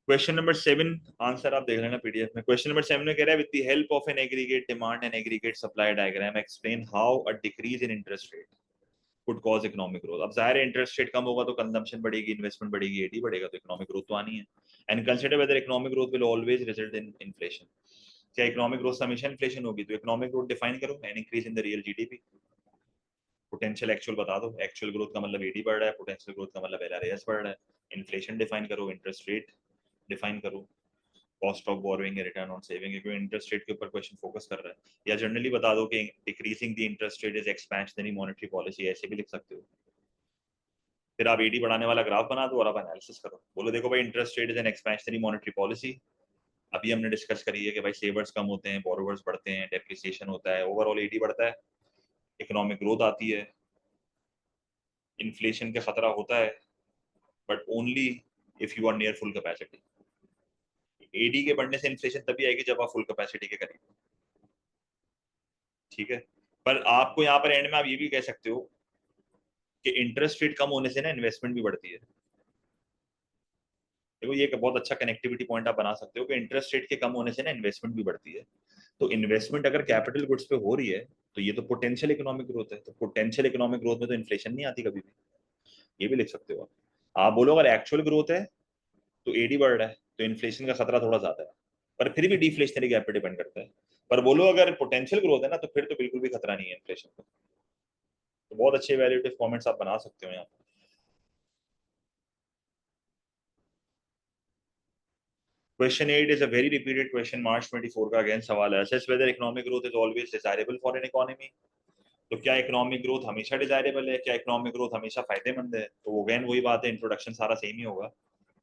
क्वेश्चन नंबर 7 आंसर आप देख लेना पीडीएफ में। क्वेश्चन नंबर 7 में कह रहा है, with the help of an aggregate demand and aggregate supply diagram explain how a decrease in interest rate could cause economic growth. अब जाहिर है इंटरेस्ट रेट कम होगा तो कंजम्पशन बढ़ेगी, इन्वेस्टमेंट बढ़ेगी, एडी बढ़ेगा, तो इकोनॉमिक ग्रोथ तो आनी है। And consider whether economic growth will always result in inflation. क्या इकोनॉमिक ग्रोथ से हमेशा इन्फ्लेशन होगी? तो इकोनॉमिक ग्रोथ डिफाइन करो, an increase in the real GDP. Potential actual बता दो, एक्चुअल ग्रोथ का मतलब एडी बढ़ रहा है, पोटेंशियल ग्रोथ का मतलब एलआरएस बढ़ रहा है। इन्फ्लेशन डिफाइन करो, इंटरेस्ट रेट डिफाइन करो, कॉस्ट ऑफ बोरोइंग है, रिटर्न ऑन सेविंग है, क्योंकि इंटरेस्ट रेट के ऊपर क्वेश्चन फोकस कर रहा है। या जनरली बता दो कि decreasing the interest rate is expansionary monetary policy, ऐसे भी लिख सकते हो। फिर आप एडी बढ़ाने वाला ग्राफ बना दो और आप एनालिसिस करो, बोलो देखो भाई interest rate is an expansionary monetary policy. अभी हमने डिस्कस करी है कि भाई सेवर्स कम होते हैं, बोरोवर्स बढ़ते हैं, डेप्रिसिएशन होता है, ओवरऑल एडी बढ़ता है, इकोनॉमिक ग्रोथ आती है, इन्फ्लेशन का खतरा होता है, but only if you are near full capacity. AD के बढ़ने से इन्फ्लेशन तभी आएगी जब आप फुल कैपेसिटी के करीब हो, ठीक है। पर आपको यहाँ पर एंड में आप ये भी कह सकते हो कि इंटरेस्ट रेट कम होने से ना इन्वेस्टमेंट भी बढ़ती है। देखो ये एक बहुत अच्छा कनेक्टिविटी पॉइंट आप बना सकते हो कि इंटरेस्ट रेट के कम होने से ना इन्वेस्टमेंट भी बढ़ती है। तो इन्वेस्टमेंट अगर कैपिटल गुड्स पे हो रही है, तो ये तो पोटेंशियल इकोनॉमिक ग्रोथ है, तो पोटेंशियल इकोनॉमिक ग्रोथ में तो इन्फ्लेशन नहीं आती कभी भी। ये भी लिख सकते हो आप बोलो अगर एक्चुअल ग्रोथ है तो एडी बढ़ रहा है, तो इन्फ्लेशन का खतरा थोड़ा ज्यादा है, पर फिर भी डिफ्लेशनरी गैप पे डिपेंड करता है। पर बोलो अगर पोटेंशियल ग्रोथ है ना, तो फिर तो बिल्कुल भी खतरा नहीं है इन्फ्लेशन का। तो बहुत अच्छे वैल्यूटिव कमेंट्स आप बना सकते हो यहाँ। Question 8 is a very repeated question, मार्च 24 का अगेन सवाल है, assess whether economic growth is always desirable for an economy. तो क्या इकोनॉमिक ग्रोथ हमेशा डिजायरेबल है, क्या इकोनॉमिक ग्रोथ हमेशा फायदेमंद है? तो अगेन वही बात है, इंट्रोडक्शन सारा सेम ही होगा।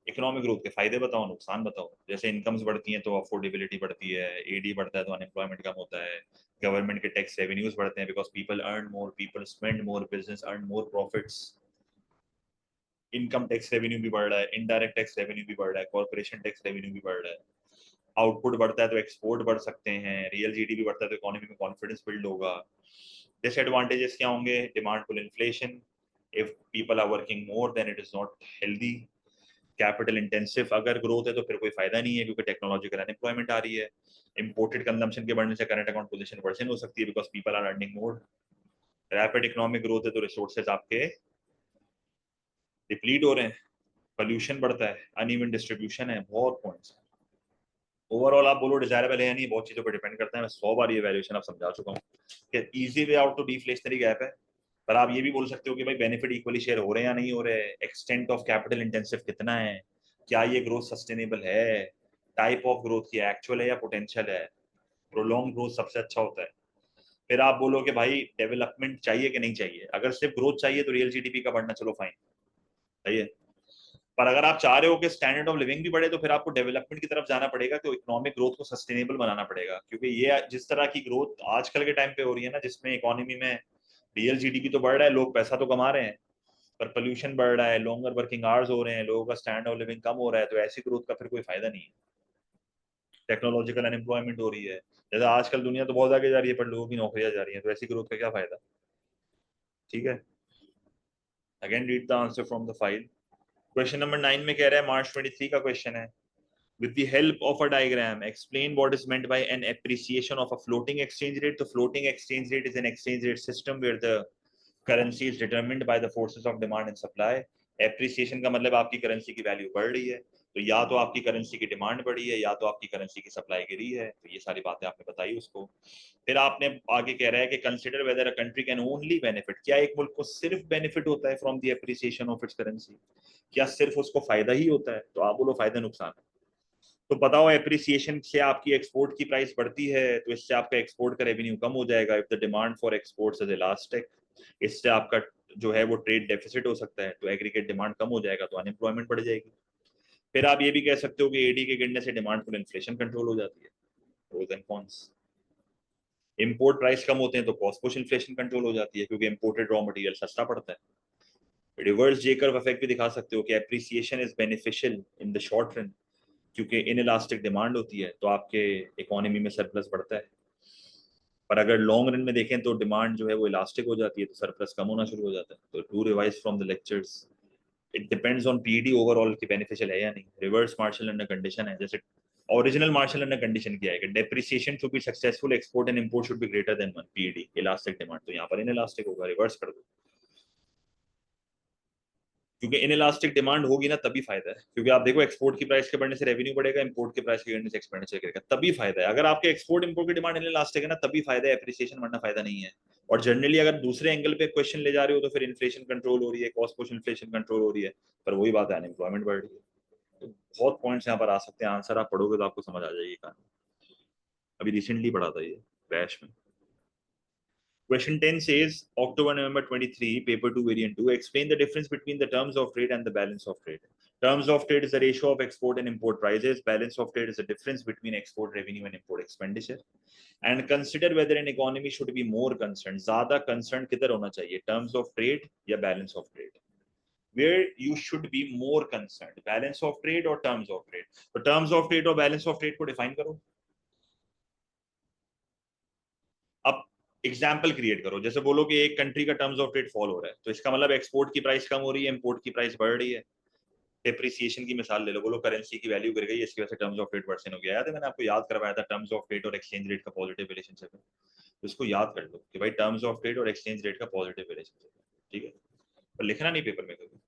इकोनॉमिक ग्रोथ के फायदे बताओ, नुकसान बताओ। जैसे इनकम्स बढ़ती हैं तो अफोर्डेबिलिटी बढ़ती है, एडी बढ़ता है तो अनएम्प्लॉयमेंट कम होता है, गवर्नमेंट के टैक्स रेवेन्यूज बढ़ते हैं because people earn more, people spend more, business earn more profits, income tax revenue भी बढ़ रहा है, इनडायरेक्ट टैक्स रेवेन्यू भी बढ़ रहा है, कॉर्पोरेशन टैक्स रेवेन्यू भी बढ़ रहा है, आउटपुट बढ़ता है तो एक्सपोर्ट बढ़ सकते हैं, रियल जीडीपी बढ़ता है तो इकोनॉमी में कॉन्फिडेंस बिल्ड होगा। डिसएडवांटेजेस क्या होंगे? Demand pull inflation, if people are working more than it is not healthy. Capital intensive अगर ग्रोथ है तो फिर कोई फायदा नहीं है क्योंकि टेक्नोलॉजिकल अनएम्प्लॉयमेंट आ रही है। इंपोर्टेड कंजम्पशन के बढ़ने से करंट अकाउंट पोजीशन वर्सन हो सकती है because people are earning more. Rapid economic growth है तो रिसोर्सेज आपके डिप्लीट हो रहे हैं, पोल्यूशन बढ़ता है, अनइवन डिस्ट्रीब्यूशन है, बहुत पॉइंट्स हैं। ओवरऑल आप बोलो डिजायरेबल है या नहीं, बहुत चीजों पर डिपेंड करता है। मैं 100 बार ये वैल्यूएशन आप समझा चुका हूँ कि easy way out to deflationary gap है। पर आप ये भी बोल सकते हो कि भाई बेनिफिट इक्वली शेयर हो रहे हैं या नहीं हो रहे, एक्सटेंट ऑफ कैपिटल इंटेंसिव कितना है, क्या ये ग्रोथ सस्टेनेबल है, टाइप ऑफ ग्रोथ की एक्चुअल है या पोटेंशियल है, प्रोलॉन्ग ग्रोथ सबसे अच्छा होता है। फिर आप बोलो कि भाई डेवलपमेंट चाहिए कि नहीं चाहिए, अगर सिर्फ ग्रोथ चाहिए तो रियल जीडीपी का बढ़ना चलो फाइन, सही है। पर अगर आप चाह रहे हो कि स्टैंडर्ड ऑफ लिविंग भी बढ़े तो फिर आपको डेवलपमेंट की तरफ जाना पड़ेगा, तो इकोनॉमिक ग्रोथ को सस्टेनेबल बनाना पड़ेगा। क्योंकि ये जिस तरह की ग्रोथ आजकल के टाइम पे हो रही है ना, जिसमें इकोनॉमी में रियल जीडीपी तो बढ़ रहा है, लोग पैसा तो कमा रहे हैं, पर पोल्यूशन बढ़ रहा है, लॉन्गर वर्किंग आवर्स हो रहे हैं, लोगों का स्टैंडर्ड ऑफ लिविंग कम हो रहा है, तो ऐसी ग्रोथ का फिर कोई फायदा नहीं है। टेक्नोलॉजिकल अनएम्प्लॉयमेंट हो रही है, जैसे आजकल दुनिया तो बहुत आगे जा रही है पर लोगों की नौकरियां जा रही हैं, तो ऐसी ग्रोथ का क्या फायदा? ठीक है, again read the answer from the file. Question number 9 में कह रहा है, मार्च 23 का क्वेश्चन है, with the help of a diagram explain what is meant by an appreciation of a floating exchange rate. The floating exchange rate is an exchange rate system where the currency is determined by the forces of demand and supply. Appreciation का मतलब आपकी currency की value बढ़ रही है, तो या तो आपकी करेंसी की डिमांड बढ़ी है या तो आपकी करेंसी की सप्लाई गिरी है। तो ये सारी बातें आपने बताई उसको। फिर आपने आगे कह रहा है कि consider whether a country can only benefit, क्या एक मुल्क को सिर्फ बेनिफिट होता है from the appreciation of its currency, क्या सिर्फ उसको फायदा ही होता है? तो आप बोलो फायदा नुकसान है। तो बताओ, एप्रिसिएशन से आपकी एक्सपोर्ट की प्राइस बढ़ती है तो इससे आपका एक्सपोर्ट का रेवेन्यू कम हो जाएगा, if the demand for exports is elastic, इससे आपका जो है वो ट्रेड डेफिसिट हो सकता है, तो एग्रीगेट डिमांड कम हो जाएगा तो अनएम्प्लॉयमेंट बढ़ जाएगी। फिर आप ये भी कह सकते हो कि एडी के गिरने से डिमांड फॉर इन्फ्लेशन कंट्रोल हो जाती है, pros and cons. Import price कम होते हैं तो कॉस्ट पुश इन्फ्लेशन कंट्रोल हो जाती है क्योंकि इंपोर्टेड रॉ मटेरियल सस्ता पड़ता है। रिवर्स जे कर्व इफेक्ट भी दिखा सकते हो कि appreciation is beneficial in the short run, क्योंकि इनइलास्टिक डिमांड होती है तो आपके इकोनॉमी में सरप्लस बढ़ता है। पर अगर लॉन्ग रन में देखें तो डिमांड जो है वो इलास्टिक हो जाती है तो सरप्लस कम होना शुरू हो जाता है। तो to revise from the lectures, it depends on PD overall की बेनिफिशियल है या नहीं। रिवर्स मार्शल अंडर कंडीशन है, जैसे ओरिजिनल मार्शल अंडर कंडीशन किया है कि depreciation to be successful export and import should be greater than 1 PD elastic demand, तो यहाँ पर इनइलास्टिक होगा, रिवर्स कर दो। क्योंकि इनइलास्टिक डिमांड होगी ना तभी फायदा है, क्योंकि आप देखो एक्सपोर्ट की प्राइस के बढ़ने से रेवेन्यू बढ़ेगा, इंपोर्ट के प्राइस के बढ़ने से एक्सपेंडिचर गिरेगा, तभी फायदा है। अगर आपके एक्सपोर्ट इंपोर्ट की डिमांड इनइलास्टिक है ना तभी फायदा है, एप्रिसिएशन वरना फायदा नहीं है। और जनरली अगर दूसरे एंगल पे क्वेश्चन ले जा रहे हो तो फिर इन्फ्लेशन कंट्रोल हो रही है, कॉस्ट पुश इन्फ्लेशन कंट्रोल हो रही है, पर वही बात है अनएम्प्लॉयमेंट बढ़ रही है। तो बहुत पॉइंट्स यहाँ पर आ सकते हैं, आंसर आप पढ़ोगे तो आपको समझ आ जाएगी कहानी। अभी रिसेंटली पढ़ा था ये बैश में। Question 10 says October November 23, paper 2 variant 2, explain the difference between the terms of trade and the balance of trade. Terms of trade is the ratio of export and import prices. Balance of trade is the difference between export revenue and import expenditure. And consider whether an economy should be more concerned. ज़्यादा concerned किधर होना चाहिए, terms of trade या balance of trade? Where you should be more concerned, balance of trade or terms of trade? तो terms of trade और balance of trade को define करो। अब एग्जाम्पल क्रिएट करो, जैसे बोलो कि एक कंट्री का टर्म्स ऑफ ट्रेड फॉल हो रहा है तो इसका मतलब एक्सपोर्ट की प्राइस कम हो रही है, इंपोर्ट की प्राइस बढ़ रही है। डेप्रिसिएशन की मिसाल ले लो, बोलो करेंसी की वैल्यू गिर गई, इसकी वजह से टर्म्स ऑफ ट्रेड वर्सन हो गया। याद है मैंने आपको याद करवाया था टर्म्स ऑफ ट्रेड और एक्सचेंज रेट का पॉजिटिव रिलेशनशिप है, तो इसको याद कर लो कि भाई टर्म्स ऑफ ट्रेड और एक्सचेंज रेट का पॉजिटिव रिलेशनशिप है, ठीक है। पर लिखना नहीं पेपर में कभी।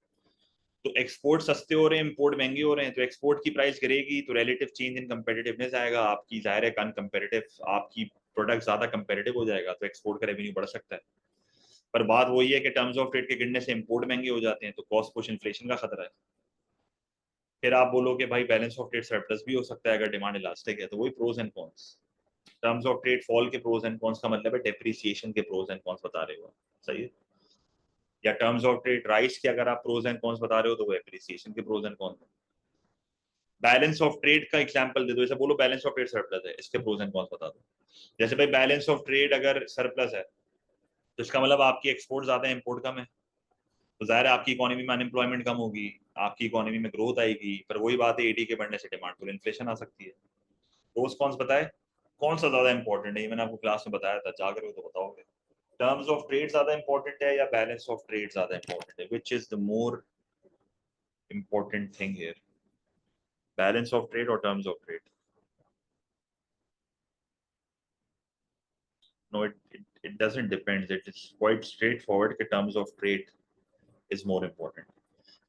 तो एक्सपोर्ट सस्ते हो रहे हैं, इंपोर्ट महंगे हो रहे हैं, तो एक्सपोर्ट की प्राइस गिरेगी तो रिलेटिव चेंज इन कंपेटिटिवनेस आएगा, आपकी जाहिर है अनकंपेटिटिव, आपकी प्रोडक्ट ज्यादा कंपेटिटिव हो जाएगा तो एक्सपोर्ट का रेवेन्यू बढ़ सकता है। पर बात वही है कि टर्म्स ऑफ ट्रेड के गिरने से इंपोर्ट महंगे हो जाते हैं तो कॉस्ट पुश इन्फ्लेशन का खतरा है। फिर आप बोलो कि भाई बैलेंस ऑफ ट्रेड सरप्लस भी हो सकता है अगर डिमांड इलास्टिक है, तो वही pros and cons. Terms of trade fall के प्रोज एंड कॉन्स का मतलब है डेप्रिसिएशन के प्रोज एंड कॉन्स बता रहे हो, सही है। या टर्म्स ऑफ ट्रेड राइस के अगर आप प्रोज एंड कॉन्स बता रहे हो तो वो एप्रिसिएशन के pros and cons. Balance of trade का एग्जांपल दे दो, जैसे बोलो बैलेंस ऑफ ट्रेड सरप्लस है, इसके प्रोज एंड कॉन्स बता दो। जैसे भाई बैलेंस ऑफ ट्रेड अगर सरप्लस है तो इसका मतलब आपकी एक्सपोर्ट ज्यादा है, इंपोर्ट कम है, तो जाहिर है आपकी इकोनॉमी में अनएम्प्लॉयमेंट कम होगी, आपकी इकोनॉमी में ग्रोथ आएगी, पर वही बात है एडी के बढ़ने से डिमांड पर इन्फ्लेशन आ सकती है। प्रोस कॉन्स बताए, कौन सा ज्यादा इंपॉर्टेंट है, ये मैंने आपको क्लास में बताया था, जाकर हो तो बताओगे। टर्म्स ऑफ ट्रेड ज्यादा इंपॉर्टेंट है या बैलेंस ऑफ ट्रेड ज्यादा इंपॉर्टेंट है, which is the more important thing here, balance of trade और terms of trade? No, it doesn't depend. It is quite straightforward कि terms of trade is more important,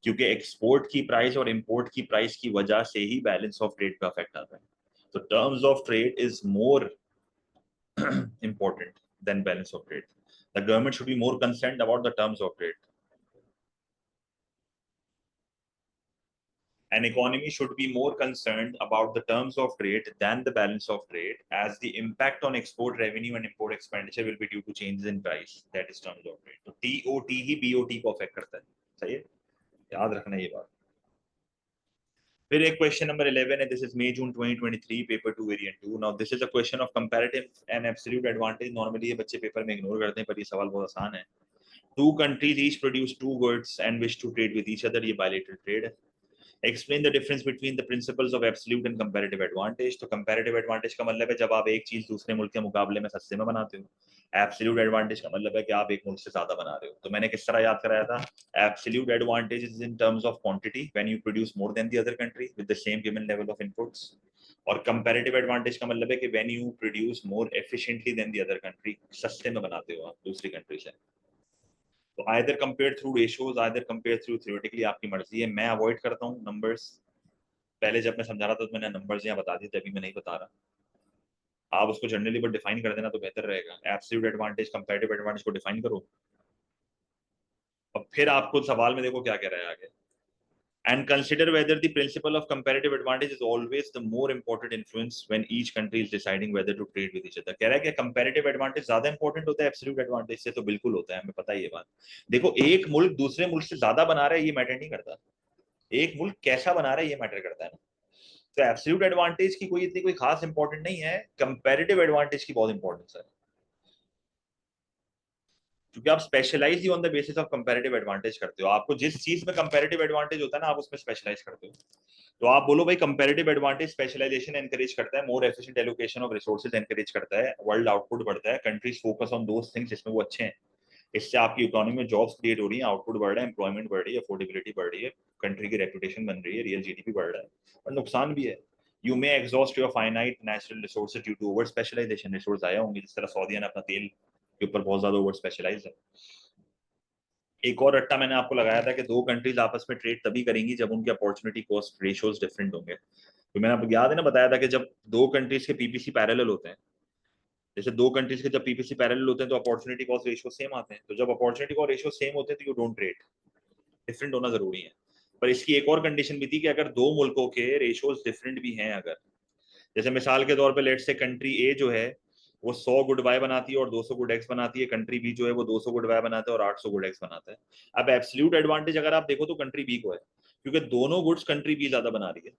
क्योंकि export की price और import की price की वजह से ही balance of trade पे अफेक्ट आता है। तो terms of trade is more important than balance of trade. The government should be more concerned about the terms of trade. An economy should be more concerned about the terms of trade than the balance of trade, as the impact on export revenue and import expenditure will be due to changes in price. That is terms of trade. तो TOT ही BOT को affect करता है, सही है, याद रखना ये बात। फिर एक क्वेश्चन नंबर 11 है, this is May June 2023 paper 2 variant 2। Now this is a question of comparative and absolute advantage. Normally ये बच्चे पेपर में इग्नोर करते हैं, पर ये सवाल बहुत आसान है। Two countries each produce two goods and wish to trade with each other, ये बायलैटरल ट्रेड है। Explain the difference between the principles of absolute and comparative advantage. तो कंपैरेटिव एडवांटेज का मतलब है जब आप एक चीज दूसरे मुल्क के मुकाबले में सस्ते में बनाते हो। एब्सोल्यूट एडवांटेज का मतलब है कि आप एक मुल्क से ज्यादा बना रहे हो। तो मैंने किस तरह याद कराया था, absolute advantage is in terms of quantity when you produce more than the other country with the same given level of inputs, और कंपैरेटिव एडवांटेज का मतलब है कि when you produce more efficiently than the other country, सस्ते में बनाते हो आप दूसरी कंट्री से। तो either compare through ratios, either compare through theoretically, आपकी मर्जी है। मैं अवॉइड करता हूँ नंबर्स, पहले जब मैं समझा रहा था तो मैंने नंबर्स यहाँ बता दिए थे, अभी मैं नहीं बता रहा। आप उसको जनरली बट डिफाइन कर देना तो बेहतर रहेगा। एब्सोल्यूट एडवांटेज कंपैरेटिव एडवांटेज को डिफाइन करो, और फिर आपको सवाल में देखो क्या कह रहा है आगे। And consider whether the principle of comparative advantage is always the more important influence when each country is deciding whether to trade with each other. कह रहा है कि कंपैरेटिव एडवांटेज ज्यादा इंपॉर्टेंट होता है एब्सोल्यूट एडवांटेज से, तो बिल्कुल होता है, हमें पता है ये बात। देखो एक मुल्क दूसरे मुल्क से ज्यादा बना रहा है ये मैटर नहीं करता, एक मुल्क कैसा बना रहा है ये मैटर करता है ना। तो एब्सोल्यूट एडवांटेज की कोई इतनी कोई खास इंपॉर्टेंट नहीं है, कंपैरेटिव एडवांटेज की बहुत इंपॉर्टेंस है, क्योंकि आप स्पेशलाइज ही on the basis of comparative advantage करते हो। आपको जिस चीज में कंपैरेटिव एडवांटेज होता है ना, आप उसमें स्पेशलाइज करते हो। तो आप बोलो भाई कंपैरेटिव एडवांटेज स्पेशलाइजेशन एनकरेज करता है, more efficient allocation of resources encourage करता है, वर्ल्ड आउटपुट बढ़ता है, countries focus on those things जिसमें वो अच्छे हैं। इससे आपकी इकोनॉमी में जॉब्स क्रिएट हो रही है, आउटपुट बढ़ रहा है, एम्प्लॉयमेंट बढ़ रही है, अफोर्डेबिलिटी बढ़ रही है, कंट्री की रेपुटेशन बन रही है, रियल जीडीपी बढ़ रहा है। और नुकसान भी है, you may exhaust your finite natural resources due to over specialisation. Resource आया होंगे, जिस तरह सऊदीया ने अपना तेल के ऊपर बहुत ज्यादा ओवर स्पेशलाइज है। एक और रट्टा मैंने आपको लगाया था कि दो कंट्रीज आपस में ट्रेड तभी करेंगी जब उनके अपॉर्चुनिटी कॉस्ट रेशियोज डिफरेंट होंगे। तो मैंने आपको याद है ना बताया था कि जब दो कंट्रीज के पीपीसी पैरेलल होते हैं, जैसे दो कंट्रीज के जब पीपीसी पैरेलल होते हैं तो अपॉर्चुनिटी कॉस्ट रेशियो सेम आते हैं। तो जब अपॉर्चुनिटी कॉस्ट रेशियो सेम होते हैं तो यू डोंट ट्रेड, डिफरेंट होना जरूरी है। पर इसकी एक और कंडीशन भी थी कि अगर दो मुल्कों के रेशियोज डिफरेंट भी हैं, अगर जैसे मिसाल के तौर पे लेट्स से कंट्री ए जो है वो 100 गुड बाय बनाती है और 200 गुड एक्स बनाती है, कंट्री बी जो है वो 200 गुड बाय बनाता है और 800 गुड एक्स बनाता है। अब एब्सोल्यूट एडवांटेज अगर आप देखो तो कंट्री बी को है, क्योंकि दोनों गुड्स कंट्री बी ज्यादा बना रही है।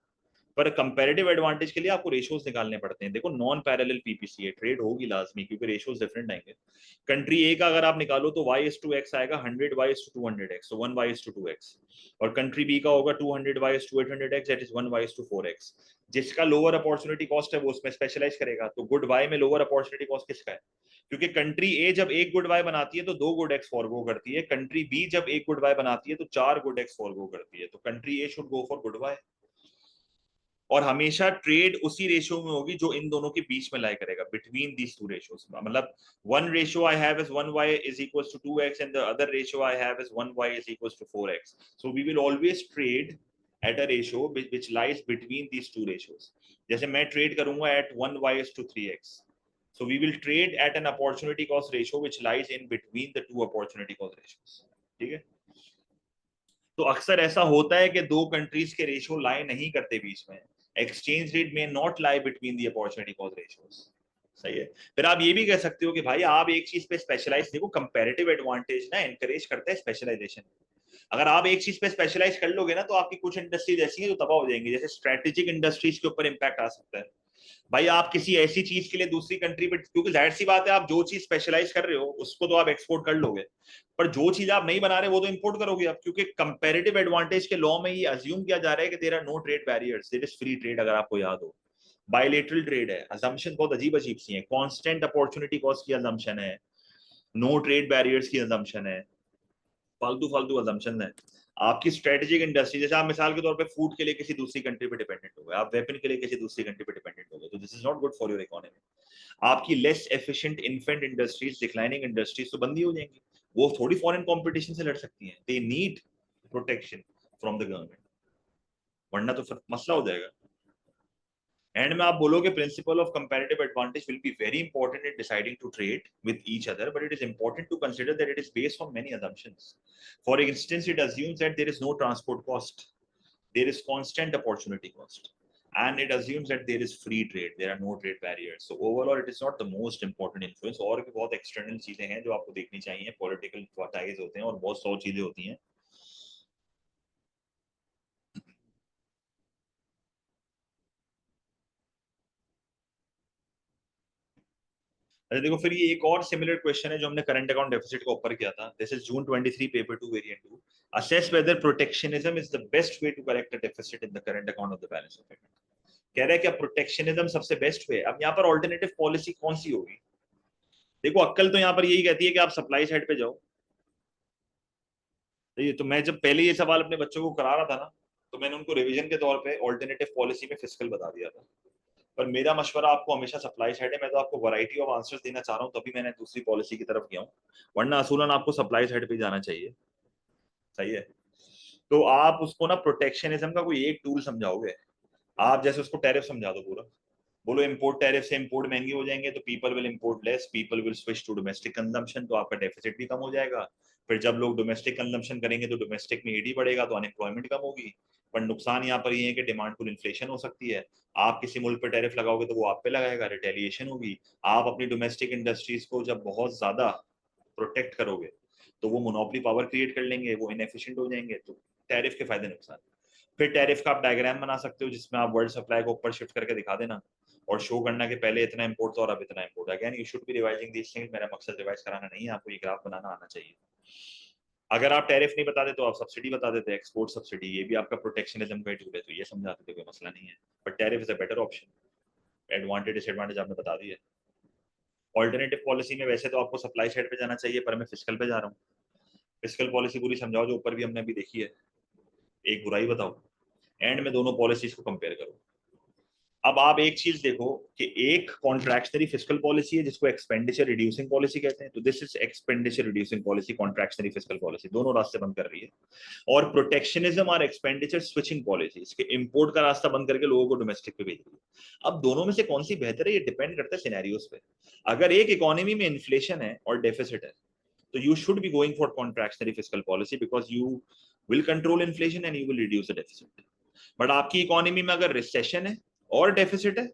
पर कंपैरेटिव एडवांटेज के लिए आपको रेशियोज निकालने पड़ते हैं। देखो नॉन पैरेलल पीपीसी है, ट्रेड होगी लाजमी क्योंकि रेशियोज डिफरेंट आएंगे। कंट्री ए का अगर आप निकालो तो y/2x आएगा 100y/200x, so 1y/2x, और कंट्री बी का होगा 200y/800x, दैट इज 1y/4x। जिसका लोअर अपॉर्चुनिटी कॉस्ट है वो उसमें स्पेशलाइज करेगा। तो गुड बाय में लोअर अपॉर्चुनिटी कॉस्ट किसका है, क्योंकि कंट्री ए जब एक गुड बाय बनाती है तो 2 गुड एक्स फॉरगो करती है, कंट्री बी जब एक गुड बाय बनाती है तो 4 गुड एक्स फॉरगो करती है। तो country A should go for good by, और हमेशा ट्रेड उसी रेशियो में होगी जो इन दोनों के बीच में लाई करेगा, बिटवीन दीस टू रेशियोज। मतलब one ratio I have is 1y is equals to 2x and the other ratio I have is 1y is equals to 4x. So we will always trade at a ratio which lies between these two ratios. जैसे मैं trade करूंगा at 1y is to 3x, so we will trade at an opportunity cost ratio which lies in between the two opportunity cost ratios. ठीक है, तो अक्सर ऐसा होता है कि दो कंट्रीज के रेशियो लाई नहीं करते बीच में, एक्सचेंज रेट में not lie between the opportunity cost ratios. सही है। फिर आप ये भी कह सकते हो कि भाई आप एक चीज पे स्पेशलाइज, देखो कंपैरेटिव एडवांटेज ना एनकरेज करता है स्पेशलाइजेशन। अगर आप एक चीज पे स्पेशलाइज कर लोगे ना तो आपकी कुछ इंडस्ट्रीज ऐसी हैं जो तबाह हो जाएंगी, जैसे स्ट्रेटेजिक इंडस्ट्रीज के ऊपर इम्पैक्ट आ सकता है। भाई आप किसी ऐसी चीज के लिए दूसरी कंट्री पे, क्योंकि जाहिर सी बात है आप जो चीज स्पेशलाइज कर रहे हो उसको तो आप एक्सपोर्ट कर लोगे, पर जो चीज आप नहीं बना रहे वो तो इंपोर्ट करोगे आप, क्योंकि कंपैरेटिव एडवांटेज के लॉ में ये अज्यूम किया जा रहा है कि there are no trade barriers, there is free trade. अगर आपको याद हो बायलेटरल ट्रेड है, असम्पशन बहुत अजीब अजीब सी है, कांस्टेंट अपॉर्चुनिटी कॉस्ट की असम्पशन है, नो ट्रेड बैरियर्स की असम्पशन है, फालतू फालतू असम्पशन है। आपकी स्ट्रेटेजिक इंडस्ट्री, जैसे आप मिसाल के तौर पे फूड के लिए किसी दूसरी कंट्री पे डिपेंडेंट हो गए, आप वेपन के लिए किसी दूसरी कंट्री पे डिपेंडेंट हो गए, तो this is not good for your economy. आपकी less efficient infant industries, declining industries तो बंदी हो जाएंगी, वो थोड़ी फॉरेन कंपटीशन से लड़ सकती हैं, they need protection from the government, वरना तो फिर मसला हो जाएगा। एंड में आप बोलोगे principle of comparative advantage will be very important in deciding to trade with each other, but it is important to consider that it is based on many assumptions. For instance, it assumes that there is no transport cost, there is constant opportunity cost, and it assumes that there is free trade, there are no trade barriers. So overall it is not the most important influence, और भी बहुत external चीजें हैं जो आपको देखनी चाहिए, political ties होते हैं और बहुत सौ चीजें होती हैं। अच्छा देखो, फिर ये एक और सिमिलर क्वेश्चन है जो हमने करंट अकाउंट डेफिसिट का ऊपर किया था, this is June 23 paper 2 variant 2, assess whether protectionism is the best way to correct the deficit in the current account of the balance of payment. कह रहा है क्या प्रोटेक्शनिज्म सबसे बेस्ट वे। अब यहाँ पर ऑल्टरनेटिव पॉलिसी कौन सी होगी? देखो अक्ल तो यहाँ पर यही कहती है कि आप सप्लाई साइड पे जाओ। तो मैं जब पहले ये सवाल अपने बच्चों को करा रहा था ना, तो मैंने उनको रिवीजन के तौर पे ऑल्टरनेटिव पॉलिसी में फिस्कल बता दिया था, पर मेरा मशवरा आपको हमेशा सप्लाई साइड है। मैं तो आपको वैरायटी ऑफ आंसर्स देना चाह रहा हूँ, तभी मैंने दूसरी पॉलिसी की तरफ गया हूँ, वरना असूलन आपको सप्लाई साइड पे जाना चाहिए। सही है। तो आप उसको ना प्रोटेक्शनिज्म का कोई एक टूल समझाओगे, आप जैसे उसको टैरिफ समझा दो पूरा, बोलो इंपोर्ट टैरिफ से इंपोर्ट महंगे हो जाएंगे तो people will import less, people will switch to domestic consumption, तो आपका डेफिसिट भी कम हो जाएगा। फिर जब लोग डोमेस्टिक कंजम्पशन करेंगे तो डोमेस्टिक में ईडी बढ़ेगा, तो अनएम्प्लॉयमेंट कम होगी। पर नुकसान यहाँ पर ये है कि डिमांड पुल इन्फ्लेशन हो सकती है। आप किसी मुल्क पर टैरिफ लगाओगे तो वो आप पे लगाएगा, रिटेलिएशन होगी। आप अपनी डोमेस्टिक इंडस्ट्रीज को जब बहुत ज्यादा प्रोटेक्ट करोगे तो वो मोनोपोली पावर क्रिएट कर लेंगे, वो इनएफिशिएंट हो जाएंगे। तो टैरिफ के फायदे नुकसान। फिर टैरिफ का आप डायग्राम बना सकते हो जिसमें आप वर्ल्ड सप्लाई को ऊपर शिफ्ट करके दिखा देना और शो करना कि पहले इतना इंपोर्ट था और अब इतना import. Again you should be revising this things, मेरा मकसद रिवाइज कराना नहीं है, आपको ये ग्राफ बनाना आना चाहिए। अगर आप टैरिफ नहीं बताते तो आप सब्सिडी बता देते, एक्सपोर्ट सब्सिडी, ये भी आपका प्रोटेक्शनिज्म का टूल है, तो ये समझाते थे, कोई मसला नहीं है। But tariff is a better option, advantage disadvantage आपने बता दिया। ऑल्टरनेटिव पॉलिसी में वैसे तो आपको सप्लाई साइड पे जाना चाहिए, पर मैं फिस्कल पे जा रहा हूँ। फिस्कल पॉलिसी पूरी समझाओ जो ऊपर भी हमने अभी देखी है, एक बुराई बताओ, एंड में दोनों पॉलिसीज को कंपेयर करो। अब आप एक चीज देखो कि एक कॉन्ट्रैक्शनरी फिस्कल पॉलिसी है जिसको एक्सपेंडिचर रिड्यूसिंग पॉलिसी कहते हैं, तो this is expenditure reducing policy, contractionary fiscal policy, दोनों रास्ते बंद कर रही है। और प्रोटेक्शनिज्म और एक्सपेंडिचर स्विचिंग पॉलिसी, इसके इंपोर्ट का रास्ता बंद करके लोगों को डोमेस्टिक पे भेज रही है। अब दोनों में से कौन सी बेहतर है ये डिपेंड करता है सिनेरियोस पे। अगर एक इकोनॉमी में इन्फ्लेशन है और डेफिसिट है तो you should be going for contractionary fiscal policy because you will control inflation and you will reduce the deficit. But आपकी इकोनॉमी में अगर रिसेशन है और डेफिसिट है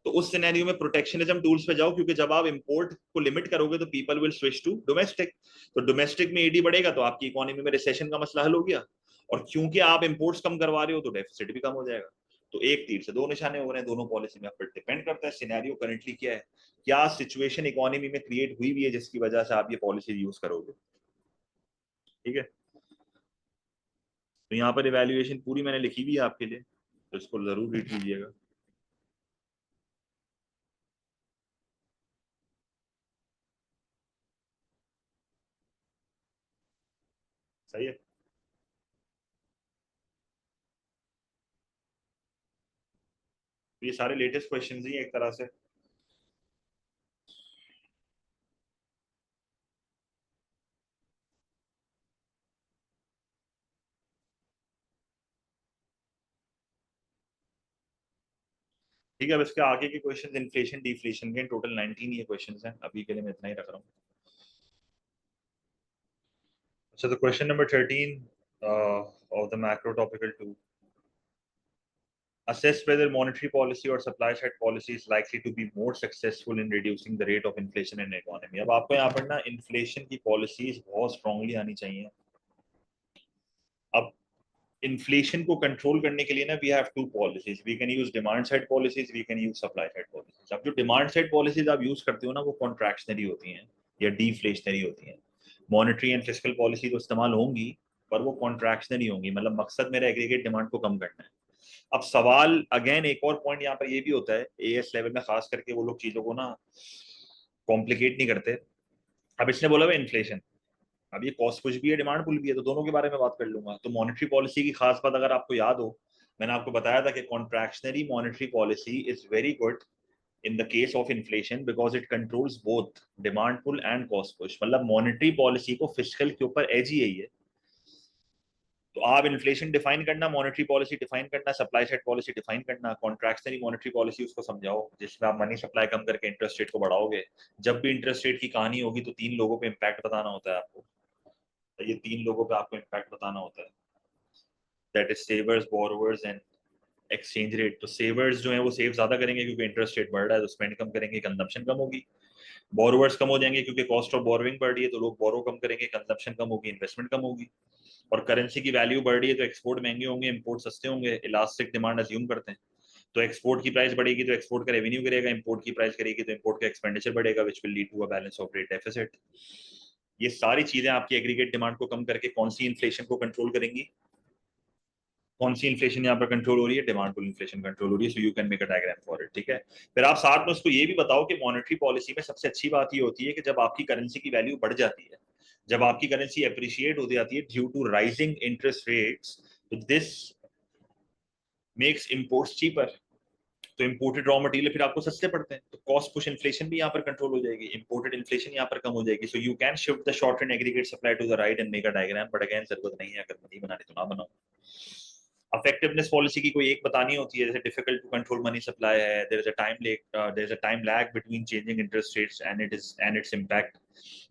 तो उस सिनेरियो में प्रोटेक्शनिज्म टूल्स पे जाओ, क्योंकि जब आप इंपोर्ट को लिमिट करोगे तो people will switch to domestic, तो डोमेस्टिक में ईडी बढ़ेगा तो आपकी इकोनॉमी में रिसेशन का मसला हल हो गया, और क्योंकि आप इंपोर्ट्स कम करवा रहे हो तो डेफिसिट भी कम हो जाएगा। तो एक तीर से दो निशाने हो रहे हैं दोनों पॉलिसी में। आप पर डिपेंड करता है सिनेरियो करंटली क्या है, क्या सिचुएशन इकोनॉमी में क्रिएट हुई भी है जिसकी वजह से आप ये पॉलिसी यूज करोगे। ठीक है, तो यहाँ पर इवैल्यूएशन पूरी मैंने लिखी हुई है आपके लिए, तो इसको जरूर रीड कीजिएगा। सही है। तो ये सारे लेटेस्ट क्वेश्चंस ही हैं एक तरह से। ठीक है, अब इसके आगे के क्वेश्चंस इन्फ्लेशन डिफ्लेशन के टोटल 19 ये क्वेश्चंस हैं, अभी के लिए मैं इतना ही रख रहा हूँ। अच्छा, तो question number 13 of the macro topical 2, assess whether monetary policy or supply side policy is likely to be more successful in reducing the rate of inflation in economy। अब आपको यहाँ पर ना इन्फ्लेशन की पॉलिसीज बहुत स्ट्रांगली आनी चाहिए, अब इन्फ्लेशन को कंट्रोल करने के लिए ना we have two policies, we can use demand side policies, we can use supply side policies. अब जो डिमांड साइड पॉलिसीज आप यूज करते हो ना वो कॉन्ट्रैक्शनरी होती हैं या डिफ्लेशनरी होती हैं। मॉनेटरी एंड फिस्कल पॉलिसी तो इस्तेमाल होंगी पर वो कॉन्ट्रैक्शनरी होंगी, मतलब मकसद मेरा एग्रीगेट डिमांड को कम करना है। अब सवाल अगेन एक और पॉइंट यहाँ पर ये भी होता है, एएस लेवल में खास करके वो लोग चीजों को ना कॉम्प्लिकेट नहीं करते। अब इसने बोला हुआ इन्फ्लेशन, अब ये कॉस्ट पुश भी है डिमांड पुल भी है, तो दोनों के बारे में बात कर लूंगा। तो मॉनेटरी पॉलिसी की खास बात अगर आपको याद हो, मैंने आपको बताया था कि contractionary monetary policy is very good in the case of inflation because it controls both demand pull and cost push. मतलब मॉनेटरी पॉलिसी को फिस्कल के ऊपर एज ही यही है। तो आप इन्फ्लेशन डिफाइन करना, मॉनेटरी पॉलिसी डिफाइन करना, सप्लाई साइड पॉलिसी डिफाइन करना, कॉन्ट्रैक्शनरी मॉनेटरी पॉलिसी उसको समझाओ जिसमें आप मनी सप्लाई कम करके इंटरेस्ट रेट को बढ़ाओगे। जब भी इंटरेस्ट रेट की कहानी होगी तो तीन लोगों पे इम्पैक्ट बताना होता है आपको, तो ये तीन लोगों पे आपको इम्पैक्ट बताना होता है, that is savers, borrowers and exchange rate. तो सेवर्स जो है वो सेव ज्यादा करेंगे क्योंकि इंटरेस्ट रेट बढ़ रहा है तो स्पेंड कम करेंगे, कंजम्पशन कम होगी। बोरोवर्स कम हो जाएंगे क्योंकि कॉस्ट ऑफ बोरोइंग बढ़ रही है तो लोग बोरो कम करेंगे, कंजम्पशन कम होगी, इन्वेस्टमेंट कम होगी। और करेंसी की वैल्यू बढ़ रही है तो एक्सपोर्ट महंगे होंगे, इंपोर्ट सस्ते होंगे, इलास्टिक डिमांड अज्यूम करते हैं। तो एक्सपोर्ट की प्राइस बढ़ेगी तो एक्सपोर्ट का रेवेन्यू गिरेगा, इंपोर्ट की प्राइस करेगी तो इंपोर्ट का एक्सपेंडिचर बढ़ेगा, which will lead to a balance of trade deficit. ये सारी चीजें आपकी एग्रीगेट डिमांड को कम करके कौन सी इन्फ्लेशन को कंट्रोल करेंगी? कौन सी इन्फ्लेशन यहाँ पर कंट्रोल हो रही है? डिमांड पुल इन्फ्लेशन कंट्रोल हो रही है। सो you can make a diagram for it, ठीक है। फिर आप साथ में उसको ये भी बताओ कि मॉनेटरी पॉलिसी में सबसे अच्छी बात ये होती है कि जब आपकी करेंसी की वैल्यू बढ़ जाती है, जब आपकी करेंसी अप्रिशिएट हो जाती है due to rising interest rates, तो दिस मेक्स इंपोर्ट्स चीपर। तो इंपोर्टेड रॉ मटेरियल फिर आपको सस्ते पड़ते हैं, तो कॉस्ट पुश इन्फ्लेशन भी यहाँ पर कंट्रोल हो जाएगी, इंपोर्टेड इन्फ्लेशन यहाँ पर कम हो जाएगी। So you can shift the short and aggregate supply to the right and make a diagram, but again जरूरत नहीं है, अगर नहीं बनानी तो ना बनाओ। इफेक्टिवनेस पॉलिसी की कोई एक बतानी होती है, जैसे difficult to control money supply है, there is a time lag between changing interest rates and its impact,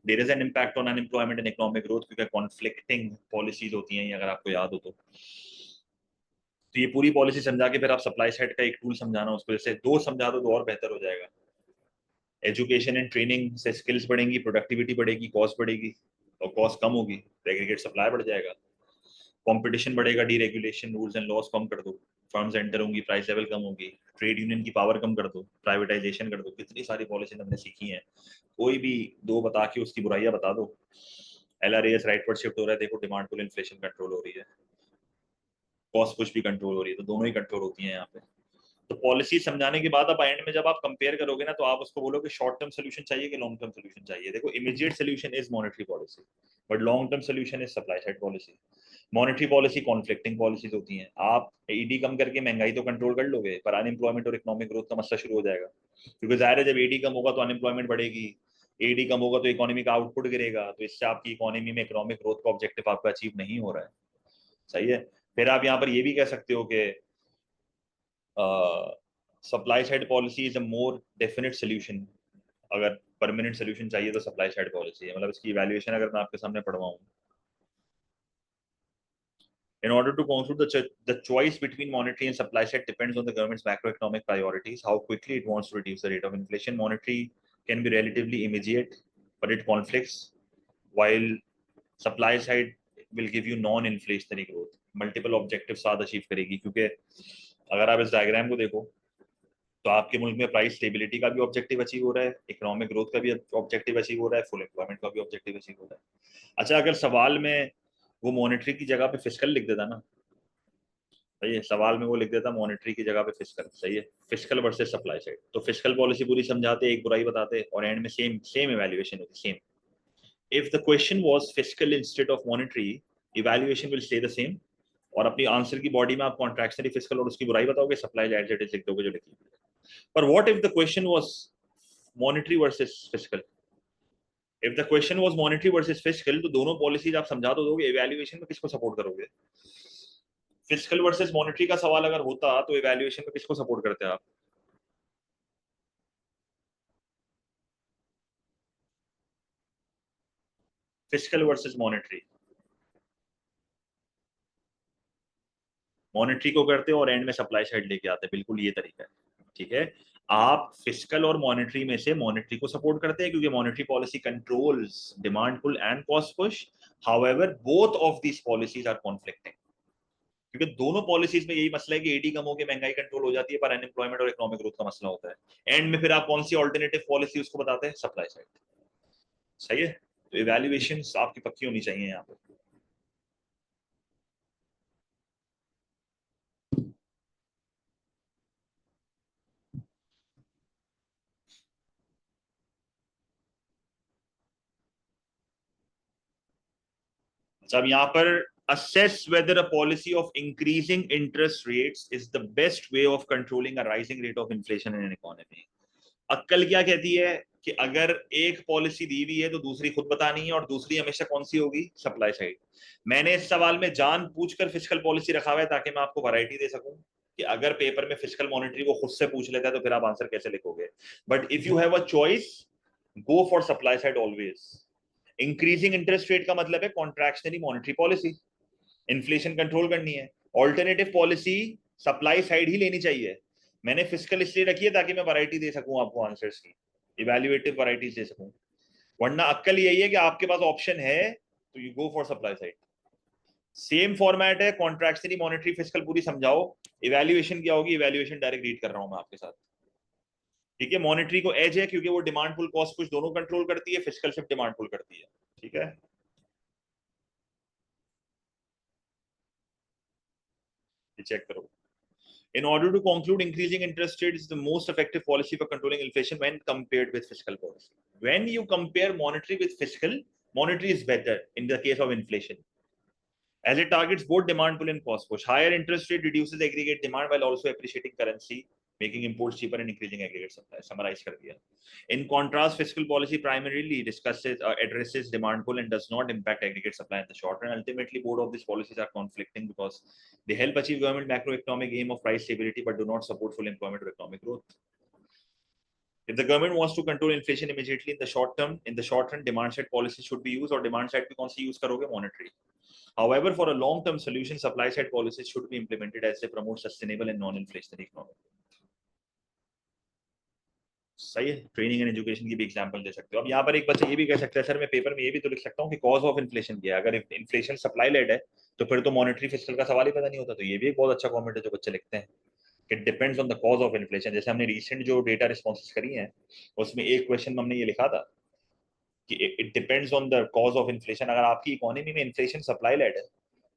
there is an impact on unemployment and economic growth, क्योंकि कॉन्फ्लिक्टिंग पॉलिसीज होती हैं, अगर आपको याद हो तो ये पूरी पॉलिसी समझा के फिर आप सप्लाई साइड का एक टूल समझाना उसको, जैसे दो समझा दो तो और बेहतर हो जाएगा। एजुकेशन एंड ट्रेनिंग से स्किल्स बढ़ेंगी, प्रोडक्टिविटी बढ़ेगी, कॉस्ट बढ़ेगी, और कॉस्ट कम होगी तो एग्रीगेट सप्लाई बढ़ जाएगा। कंपटीशन बढ़ेगा, डीरेगुलेशन, रूल्स एंड लॉस कम कर दो, फर्म्स एंटर होंगी, प्राइस लेवल कम होगी, ट्रेड यूनियन की पावर कम कर दो, प्राइवेटाइजेशन कर दो। कितनी सारी पॉलिसी हमने सीखी है, कोई भी दो बता के उसकी बुराइयां बता दो। एलआरएस राइट पर शिफ्ट हो रहा है, देखो डिमांड पुल इन्फ्लेशन कंट्रोल हो रही है, कॉस्ट पुश भी कंट्रोल हो रही है, तो दोनों ही कंट्रोल होती हैं यहाँ पे। तो पॉलिसी समझाने के बाद अब एंड में जब आप कंपेयर करोगे ना तो आप उसको बोलोगे शॉर्ट टर्म सोल्यूशन चाहिए कि लॉन्ग टर्म सोल्यूशन चाहिए। देखो immediate solution is monetary policy, but long term solution is supply side policy. Monetary policy conflicting policies होती हैं, आप ईडी कम करके महंगाई तो कंट्रोल कर लोगे पर अनएम्प्लॉयमेंट और इकोनॉमिक ग्रोथ का मसला शुरू हो जाएगा, क्योंकि जाहिर है जब ईडी कम होगा तो अनएम्प्लॉयमेंट बढ़ेगी, एडी कम होगा तो इकोनॉमी का आउटपुट गिरेगा, तो इससे आपकी इकोनॉमी में इकोनॉमिक ग्रोथ का ऑब्जेक्टिव आपका अचीव नहीं हो रहा है। सही है। फिर आप यहाँ पर ये भी कह सकते हो कि supply side policy is a more definite solution. अगर परमानेंट सोल्यूशन चाहिए तो सप्लाई साइड पॉलिसी है, मतलब इसकी इवैल्यूएशन अगर मैं आपके सामने पढ़वाऊं, in order to conclude the choice between monetary and supply side depends on the government's macroeconomic priorities, how quickly it wants to reduce the rate of inflation. Monetary can be relatively immediate but it conflicts, while supply side will give you non-inflationary growth, multiple objectives साथ achieve करेगी। क्योंकि अगर आप इस diagram को देखो तो आपके मुल्क में प्राइस स्टेबिलिटी का भी ऑब्जेक्टिव अचीव हो रहा है, इकोनॉमिक ग्रोथ का भी ऑब्जेक्टिव अचीव हो रहा है, फुल एम्प्लॉयमेंट का भी ऑब्जेक्टिव अचीव हो रहा है। अच्छा, अगर सवाल में वो मॉनेटरी की जगह पे फिस्कल लिख देता ना, सही है, सवाल में वो लिख देता मॉनेटरी की जगह पे फिस्कल, सही है, फिस्कल वर्सेस सप्लाई साइड, तो फिस्कल पॉलिसी पूरी समझाते, एक बुराई बताते और एंड में सेम सेम इवैल्यूएशन होती, same. If the question was fiscal instead of monetary, evaluation will stay the same, और अपनी आंसर की बॉडी में आप कॉन्ट्रैक्शनरी फिस्कल और उसकी बुराई बताओगे, सप्लाई साइड से लिख दोगे जो लिखी। पर what if the question was monetary versus fiscal? If the question was monetary versus fiscal तो दोनों पॉलिसीज आप समझा तो दोगे, इवैल्यूएशन में किसको सपोर्ट करोगे? फिस्कल वर्सेस मॉनेटरी का सवाल अगर होता तो इवैल्यूएशन में किसको सपोर्ट करते आप? फिस्कल वर्सेस मॉनेटरी, मॉनेटरी को करते हो और एंड में सप्लाई साइड लेके आते हैं, बिल्कुल ये तरीका है, ठीक है। आप फिस्कल और मॉनेटरी में से मॉनेटरी को सपोर्ट करते हैं क्योंकि monetary policy controls demand pull and cost push. However both of these policies are conflicting, क्योंकि दोनों पॉलिसीज में यही मसला है कि एडी कम होकर महंगाई कंट्रोल हो जाती है पर अनएम्प्लॉयमेंट और इकोनॉमिक ग्रोथ का मसला होता है। एंड में फिर आप कौन सी ऑल्टरनेटिव पॉलिसी उसको बताते हैं? Supply side. सही है, तो इवैल्यूएशन आपकी पक्की होनी चाहिए यहाँ पे। जब यहाँ पर assess whether a policy of increasing interest rates is the best way of controlling a rising rate of inflation in an economy। अक्कल क्या कहती है कि अगर एक पॉलिसी दी हुई है तो दूसरी खुद बतानी है, और दूसरी हमेशा कौन सी होगी? Supply side. मैंने इस सवाल में जान पूछकर फिस्कल पॉलिसी रखा हुआ है ताकि मैं आपको वैरायटी दे सकूं कि अगर पेपर में फिस्कल मॉनिटरी वो खुद से पूछ लेता है तो फिर आप आंसर कैसे लिखोगे। But if you have a choice, go for supply side always. Increasing interest rate का मतलब है contractionary monetary policy, inflation control करनी है। ऑल्टरनेटिव पॉलिसी सप्लाई साइड ही लेनी चाहिए। मैंने फिस्कल इसलिए रखी है ताकि मैं वैरायटी दे सकूं आपको आंसर्स की, इवैल्यूएटिव वैरायटीज दे सकूं। वरना अक्कल यही है कि आपके पास ऑप्शन है तो you go for supply side. Same format है, कॉन्ट्रैक्शनरी मॉनिटरी फिस्कल पूरी समझाओ, इवैल्यूएशन क्या होगी? इवैल्यूएशन डायरेक्ट रीड कर रहा हूं मैं आपके साथ। ठीक है, मॉनिटरी को एज है क्योंकि वो डिमांड पुल कॉस्ट कुछ दोनों कंट्रोल करती है, फिस्कल सिर्फ डिमांड पुल करती है। ठीक है, ये चेक करो। In order to conclude, increasing interest rates is the most effective policy for controlling inflation when compared with fiscal policy. When you compare monetary with fiscal, monetary is better in the case of inflation, as it targets both demand pull and cost push. Higher interest rate reduces aggregate demand while also appreciating currency, making imports cheaper and increasing aggregate supply. Summarize कर दिया. In contrast, fiscal policy primarily addresses demand pull and does not impact aggregate supply in the short run. Ultimately, both of these policies are conflicting because they help achieve government macroeconomic aim of price stability but do not support full employment or economic growth. If the government wants to control inflation immediately in the short run, demand side policy should be used, or demand side पे कौन सी use करोगे? Monetary. However, for a long-term solution, supply-side policies should be implemented as they promote sustainable and non-inflationary economy. सही है, training and education की भी example दे सकते हो। अब यहाँ पर एक बच्चा ये भी कह सकता है सर मैं पेपर में ये भी तो लिख सकता हूँ कि कॉज ऑफ इन्फ्लेशन क्या है। अगर इन्फ्लेशन सप्लाई लेड है तो फिर तो मॉनेटरी फिस्कल का सवाल ही पता नहीं होता। तो ये भी एक बहुत अच्छा कमेंट है जो बच्चे लिखते हैं कि depends on the cause of inflation. जैसे हमने रिसेंट जो डेटा रिस्पॉन्सेज करी हैं उसमें एक क्वेश्चन में हमने ये लिखा था कि it depends on the cause of inflation. अगर आपकी इकोनॉमी में इन्फ्लेशन सप्लाई लेड है,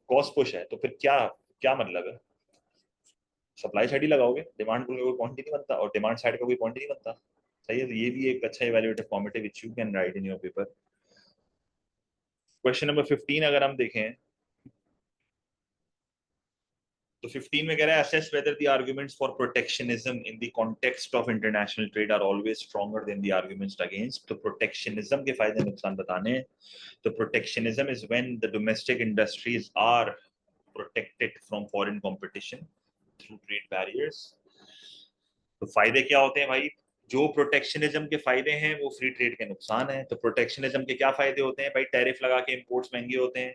कॉस्ट पुश है, तो फिर क्या क्या मतलब है? सप्लाई साइड ही लगाओगे, डिमांड पुल का कोई पॉइंट ही नहीं बनता और डिमांड साइड का कोई पॉइंट ही नहीं बनता। सही है, तो ये भी एक अच्छा इवैल्यूएटिव फॉर्मेट है which you can write in your paper. Question number 15 अगर हम देखें तो 15 में कह रहा है assess whether the arguments for protectionism in the context of international trade are always stronger than the arguments against. तो प्रोटेक्शनिज्म के फायदे नुकसान बताने। तो protectionism is when the domestic industries are protected from foreign competition through trade barriers. तो फायदे क्या होते हैं भाई? जो प्रोटेक्शनिज्म के फायदे हैं वो फ्री ट्रेड के नुकसान है। तो प्रोटेक्शनिज्म के क्या फायदे होते हैं भाई? टैरिफ लगा के इंपोर्ट्स महंगे होते हैं,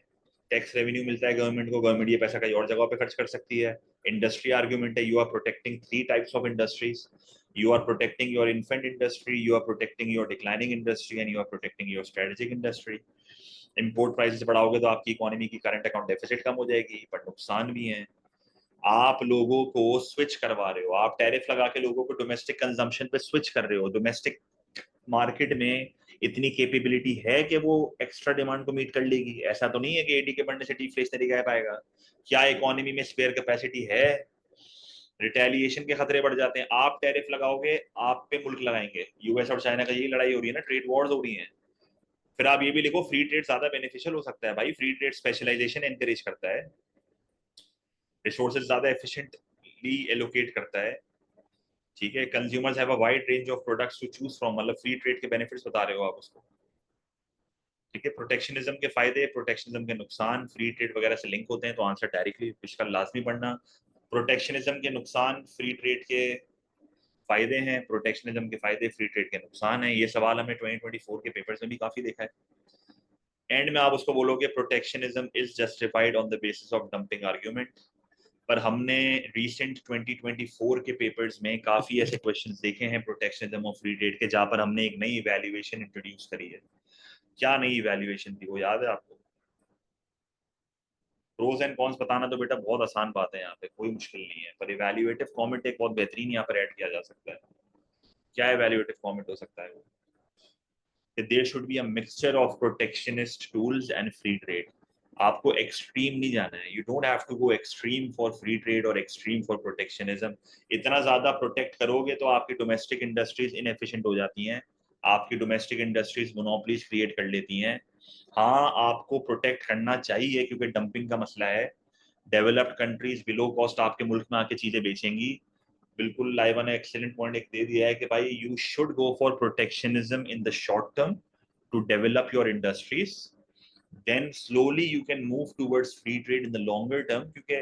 टैक्स रेवेन्यू मिलता है गवर्नमेंट को, गवर्नमेंट ये पैसा कहीं और जगह पे खर्च कर सकती है। इंडस्ट्री आर्गुमेंट है, you are protecting three types of industries. You are protecting your infant industry, you are protecting your declining industry and you are protecting your strategic industry. Import prices बढ़ाओगे तो आपकी इकोनॉमी की current account deficit कम हो जाएगी, पर नुकसान भी है। आप लोगों को स्विच करवा रहे हो, आप टैरिफ लगा के लोगों को डोमेस्टिक कंजम्पशन पे स्विच कर रहे हो। डोमेस्टिक मार्केट में इतनी कैपेबिलिटी है कि वो एक्स्ट्रा डिमांड को मीट कर लेगी? ऐसा तो नहीं है कि एडी के बढ़ने से डिफ्लेशनरी गायब आएगा। क्या इकोनॉमी में स्पेयर कैपेसिटी है? रिटेलिएशन के खतरे बढ़ जाते हैं। आप टैरिफ लगाओगे, आप पे मुल्क लगाएंगे। यूएस और चाइना का यही लड़ाई हो रही है ना, ट्रेड वॉर्स हो रही है। फिर आप ये भी लिखो फ्री ट्रेड ज्यादा बेनिफिशियल हो सकता है भाई। फ्री ट्रेड स्पेशलाइजेशन एनकरेज करता है, रिसोर्सेज ज्यादा एफिशिएंटली एलोकेट करता है। ठीक है, consumers have a wide range of products to choose from. मतलब फ्री ट्रेड के बेनिफिट्स बता रहे हो आप उसको। ठीक है, प्रोटेक्शनिज्म के फायदे, प्रोटेक्शनिज्म के नुकसान फ्री ट्रेड वगैरह से लिंक होते हैं, तो आंसर डायरेक्टली इसका लाजमी पढ़ना। प्रोटेक्शनिज्म के नुकसान फ्री ट्रेड के फायदे हैं, प्रोटेक्शनिज्म के फायदे फ्री ट्रेड के नुकसान है। ये सवाल हमें 2024 के पेपर्स में भी काफी देखा है। एंड में आप उसको बोलोगे protectionism is justified on the basis of dumping argument. पर हमने रिसेंट 2024 के पेपर्स में काफी ऐसे क्वेश्चंस देखे हैं प्रोटेक्शनिज्म ऑफ फ्री ट्रेड के, जहां पर हमने एक नई इवैल्यूएशन इंट्रोड्यूस करी है। क्या नई इवैल्यूएशन थी वो याद है आपको? प्रोज एंड कॉन्स बताना तो बेटा बहुत आसान बात है, यहाँ पे कोई मुश्किल नहीं है, पर इवैल्यूएटिव कमेंट एक बहुत बेहतरीन यहाँ पर ऐड किया जा सकता है। क्या इवैल्यूएटिव कमेंट हो सकता है वो? There should be a mixture of protectionist tools and free trade. आपको एक्सट्रीम नहीं जाना है, you don't have to go extreme for free trade और एक्सट्रीम फॉर प्रोटेक्शनिज्म। इतना ज्यादा प्रोटेक्ट करोगे तो आपकी डोमेस्टिक इंडस्ट्रीज इनएफिशिएंट हो जाती हैं, आपकी डोमेस्टिक इंडस्ट्रीज मोनोपोलीज क्रिएट कर लेती हैं। हाँ, आपको प्रोटेक्ट करना चाहिए क्योंकि डंपिंग का मसला है, डेवलप्ड कंट्रीज बिलो कॉस्ट आपके मुल्क में आके चीजें बेचेंगी। बिल्कुल लाइवा ने एक्सीलेंट पॉइंट एक दे दिया है कि भाई you should go for protectionism in the short term to develop your industries, then slowly you can move towards free trade in the longer term. क्योंकि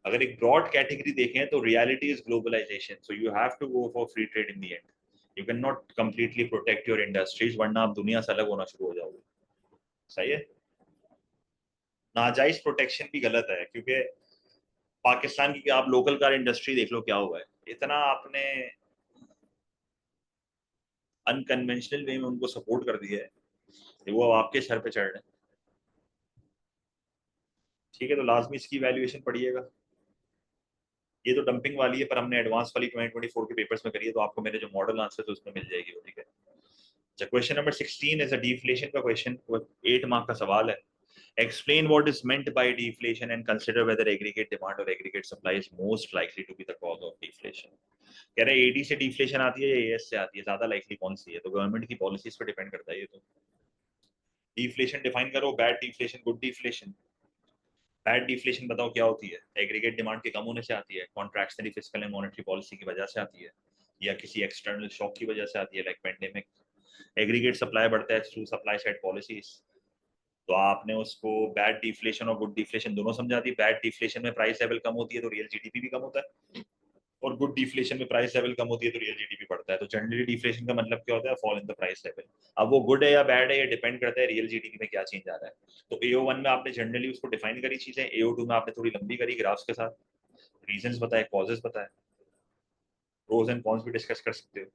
अगर एक ब्रॉड कैटेगरी देखें तो reality is globalisation, so you have to go for free trade in the end. You can not completely protect your industries, वरना आप दुनिया से अलग होना शुरू हो जाओगे। सही है। नाजायज प्रोटेक्शन भी गलत है, क्योंकि पाकिस्तान की आप लोकल कार इंडस्ट्री देख लो क्या हुआ है, इतना आपने अनकन्वेंशनल वे में उनको सपोर्ट कर दिया है कि वो अब आपके सर पे चढ़ रहे हैं। ठीक है, तो लाजमी इसकी वैल्यूएशन पढ़िएगा। ये तो डंपिंग वाली है, पर हमने एडवांस वाली 2024 के पेपर्स में करी है, तो आपको मेरे जो मॉडल आंसर है उसमें मिल जाएगी वो। ठीक है। अच्छा, question number 16 is a deflation का क्वेश्चन, 8 मार्क का सवाल है। Explain what is meant by deflation and consider whether aggregate demand or aggregate supply is most likely to be the cause of deflation। कह रहे हैं एडी से deflation आती है या एएस से आती है, ज्यादा लाइकली कौन सी है? तो गवर्नमेंट की पॉलिसीज पे डिपेंड करता है ये तो। डिफ्लेशन डिफाइन करो, bad deflation, good deflation. Bad deflation बताओ क्या होती है? एग्रीगेट डिमांड के कम होने से आती है, contractionary fiscal and monetary policy की वजह से आती है, या किसी एक्सटर्नल शॉक की वजह से आती है लाइक पेंडेमिक। एग्रीगेट सप्लाई बढ़ता है थ्रू सप्लाई साइड पॉलिसीज। तो आपने उसको बैड डिफ्लेशन और गुड डिफ्लेशन दोनों समझा दी। बैड डिफ्लेशन में प्राइस लेवल कम होती है तो रियल जीडीपी भी कम होता है, और गुड डिफ्लेशन में प्राइस लेवल कम होती है तो रियल जीडीपी बढ़ता है। तो जनरली डिफ्लेशन का मतलब क्या होता है? Fall in the price level. अब वो गुड है या बैड है ये डिपेंड करता है रियल जीडीपी में क्या चेंज आ रहा है। तो AO1 में आपने जनरली उसको डिफाइन करी चीजें, AO2 में आपने थोड़ी लंबी करी ग्राफ्स के साथ, रीजंस बताए, कॉजेस बताए, प्रोज एंड कॉन्स भी डिस्कस कर सकते हो।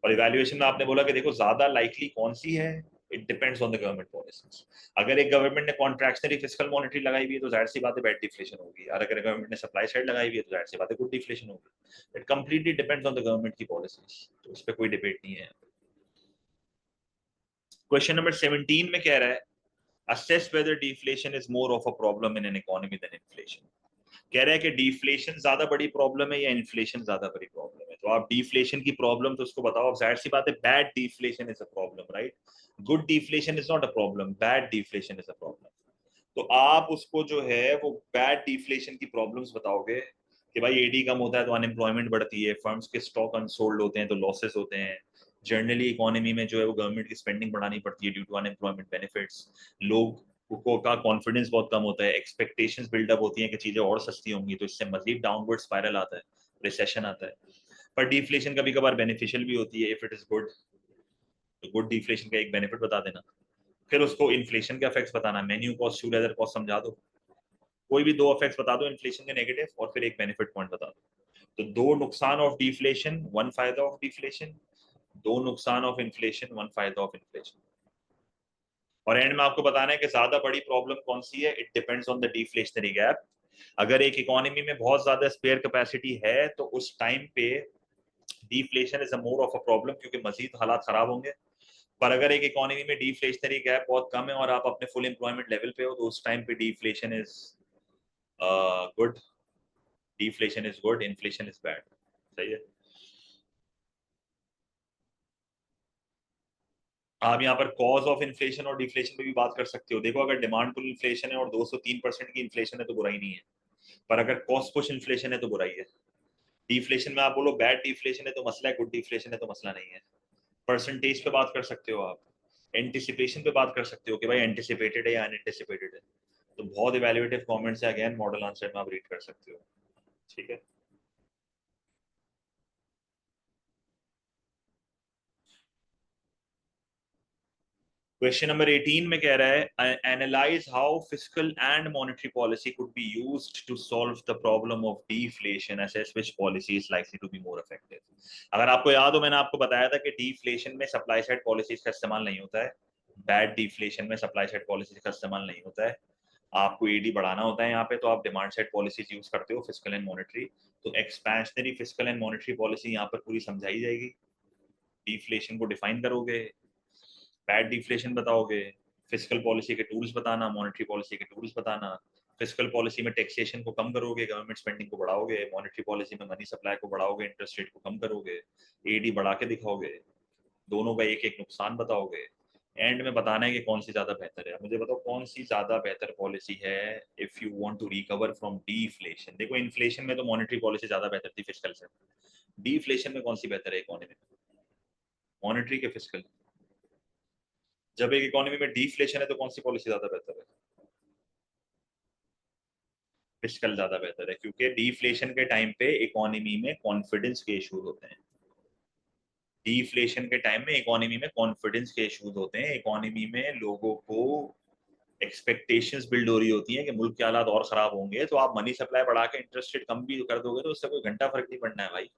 और इवैल्यूएशन में आपने बोला कि देखो ज्यादा लाइकली कौन सी है, it depends on the government policies. अगर एक गवर्नमेंट ने कॉन्ट्रैक्शनरी फिस्कल मॉनेटरी लगाई हुई है तो जाहिर सी बात है बैड डिफ्लेशन होगी, और अगर गवर्नमेंट ने सप्लाई साइड लगाई हुई है तो जाहिर सी बात है गुड डिफ्लेशन होगी। It completely depends on the government की पॉलिसीज, तो इस पर कोई डिबेट नहीं है। क्वेश्चन नंबर 17 में कह रहा है assess whether deflation is more of a problem in an economy than inflation। कह रहा है कि डिफ्लेशन ज्यादा बड़ी प्रॉब्लम है या इन्फ्लेशन ज्यादा बड़ी प्रॉब्लम है। तो आप डिफ्लेशन की प्रॉब्लम तो उसको बताओ। अब जाहिर सी बात है bad deflation is a problem, right? Good deflation is not a problem, bad deflation is a problem. तो आप उसको जो है वो बैड डिफ्लेशन की प्रॉब्लम्स बताओगे कि भाई एडी कम होता है तो अनएम्प्लॉयमेंट बढ़ती है, फर्म्स के स्टॉक अनसोल्ड होते हैं तो लॉसेस होते हैं, जनरली इकोनॉमी में जो है वो गवर्नमेंट की स्पेंडिंग बढ़ानी पड़ती है ड्यू टू अनएम्प्लॉयमेंट बेनिफिट्स, लोग को का कॉन्फिडेंस बहुत कम होता है, एक्सपेक्टेशंस बिल्डअप होती हैं कि चीजें और सस्ती होंगी, तो इससे मजीद डाउनवर्ड स्पाइरल आता है, रिसेशन आता है। पर डिफ्लेशन कभी कभार बेनिफिशियल भी होती है इफ इट इज गुड। तो गुड डिफ्लेशन का एक बेनिफिट बता देना, फिर उसको इन्फ्लेशन के इफेक्ट्स बताना, मेन्यू कॉस्ट, शू लेदर कॉस्ट समझा दो, कोई भी दो इफेक्ट्स बता दो इन्फ्लेशन के नेगेटिव, और फिर एक बेनिफिट पॉइंट बता दो। तो दो नुकसान ऑफ डिफ्लेशन, वन फायदा ऑफ डिफ्लेशन, दो नुकसान ऑफ इन्फ्लेशन, वन फायदा ऑफ इन्फ्लेशन। और एंड में आपको बताना है कि ज्यादा बड़ी प्रॉब्लम कौन सी है, it depends on the deflationary gap. अगर एक इकोनॉमी में बहुत ज्यादा स्पेयर कैपेसिटी है तो उस टाइम पे deflation is a more of a problem, क्योंकि मजीद हालात खराब होंगे। पर अगर एक इकोनॉमी में डिफ्लेशनरी गैप बहुत कम है और आप अपने फुल एम्प्लॉयमेंट लेवल पे हो तो उस टाइम पे deflation is good, deflation is good, inflation is bad. सही है। आप यहाँ पर कॉज ऑफ इन्फ्लेशन और डिफ्लेशन पे भी बात कर सकते हो। देखो, अगर डिमांड पुल इन्फ्लेशन है और 203% की इन्फ्लेशन है तो बुराई नहीं है, पर अगर कॉस्ट पुश इन्फ्लेशन है तो बुराई है। डिफ्लेशन में आप बोलो बैड डिफ्लेशन है तो मसला है, गुड डिफ्लेशन है तो मसला नहीं है। परसेंटेज पे बात कर सकते हो आप, एंटिसिपेशन पे बात कर सकते हो कि भाई एंटिसिपेटेड है या अनएंटिसिपेटेड है। तो बहुत इवैल्यूएटिव कमेंट्स है, अगेन मॉडल आंसर में आप रीड कर सकते हो। ठीक है। क्वेश्चन नंबर 18 में कह रहा है analyse how fiscal and monetary policy could be used to solve the problem of deflation, assess which policy is likely to be more effective. अगर आपको याद हो, मैंने आपको बताया था कि डीफ्लेशन में सप्लाई साइड पॉलिसीज का इस्तेमाल नहीं होता है, बैड डीफ्लेशन में सप्लाई साइड पॉलिसीज का इस्तेमाल नहीं होता है। आपको एडी बढ़ाना होता है यहाँ पे, तो आप डिमांड साइड पॉलिसीज यूज करते हो, फिस्कल एंड मॉनेटरी। तो expansionary fiscal and monetary policy यहाँ पर पूरी समझाई जाएगी। डीफ्लेशन को डिफाइन करोगे, बैड डिफ्लेशन बताओगे, फिस्कल पॉलिसी के टूल्स बताना, मॉनेटरी पॉलिसी के टूल्स बताना। फिस्कल पॉलिसी में टैक्सेशन को कम करोगे, गवर्नमेंट स्पेंडिंग को बढ़ाओगे। मॉनेटरी पॉलिसी में मनी सप्लाई को बढ़ाओगे, इंटरेस्ट रेट को कम करोगे। एडी बढ़ा के दिखाओगे, दोनों का एक एक नुकसान बताओगे। एंड में बताना है कि कौन सी ज्यादा बेहतर है। मुझे बताओ कौन सी ज्यादा बेहतर पॉलिसी है if you want to recover from deflation. देखो इन्फ्लेशन में तो मॉनेटरी पॉलिसी ज्यादा बेहतर थी फिस्कल से, डीफ्लेशन में कौन सी बेहतर है इकोनॉमी में, मॉनेटरी के फिस्कल। जब एक इकोनॉमी में डीफ्लेशन है तो कौन सी पॉलिसी ज्यादा बेहतर है, फिस्कल ज्यादा बेहतर है, क्योंकि डीफ्लेशन के टाइम पे इकोनॉमी में कॉन्फिडेंस के इश्यूज होते हैं। डीफ्लेशन के टाइम में इकोनॉमी में कॉन्फिडेंस के इश्यूज होते हैं। इकोनॉमी में लोगों को एक्सपेक्टेशंस बिल्ड हो रही होती हैं कि मुल्क के हालात और खराब होंगे, तो आप मनी सप्लाई बढ़ा के इंटरेस्ट रेट कम भी कर दोगे तो उससे कोई घंटा फर्क नहीं पड़ना है भाई।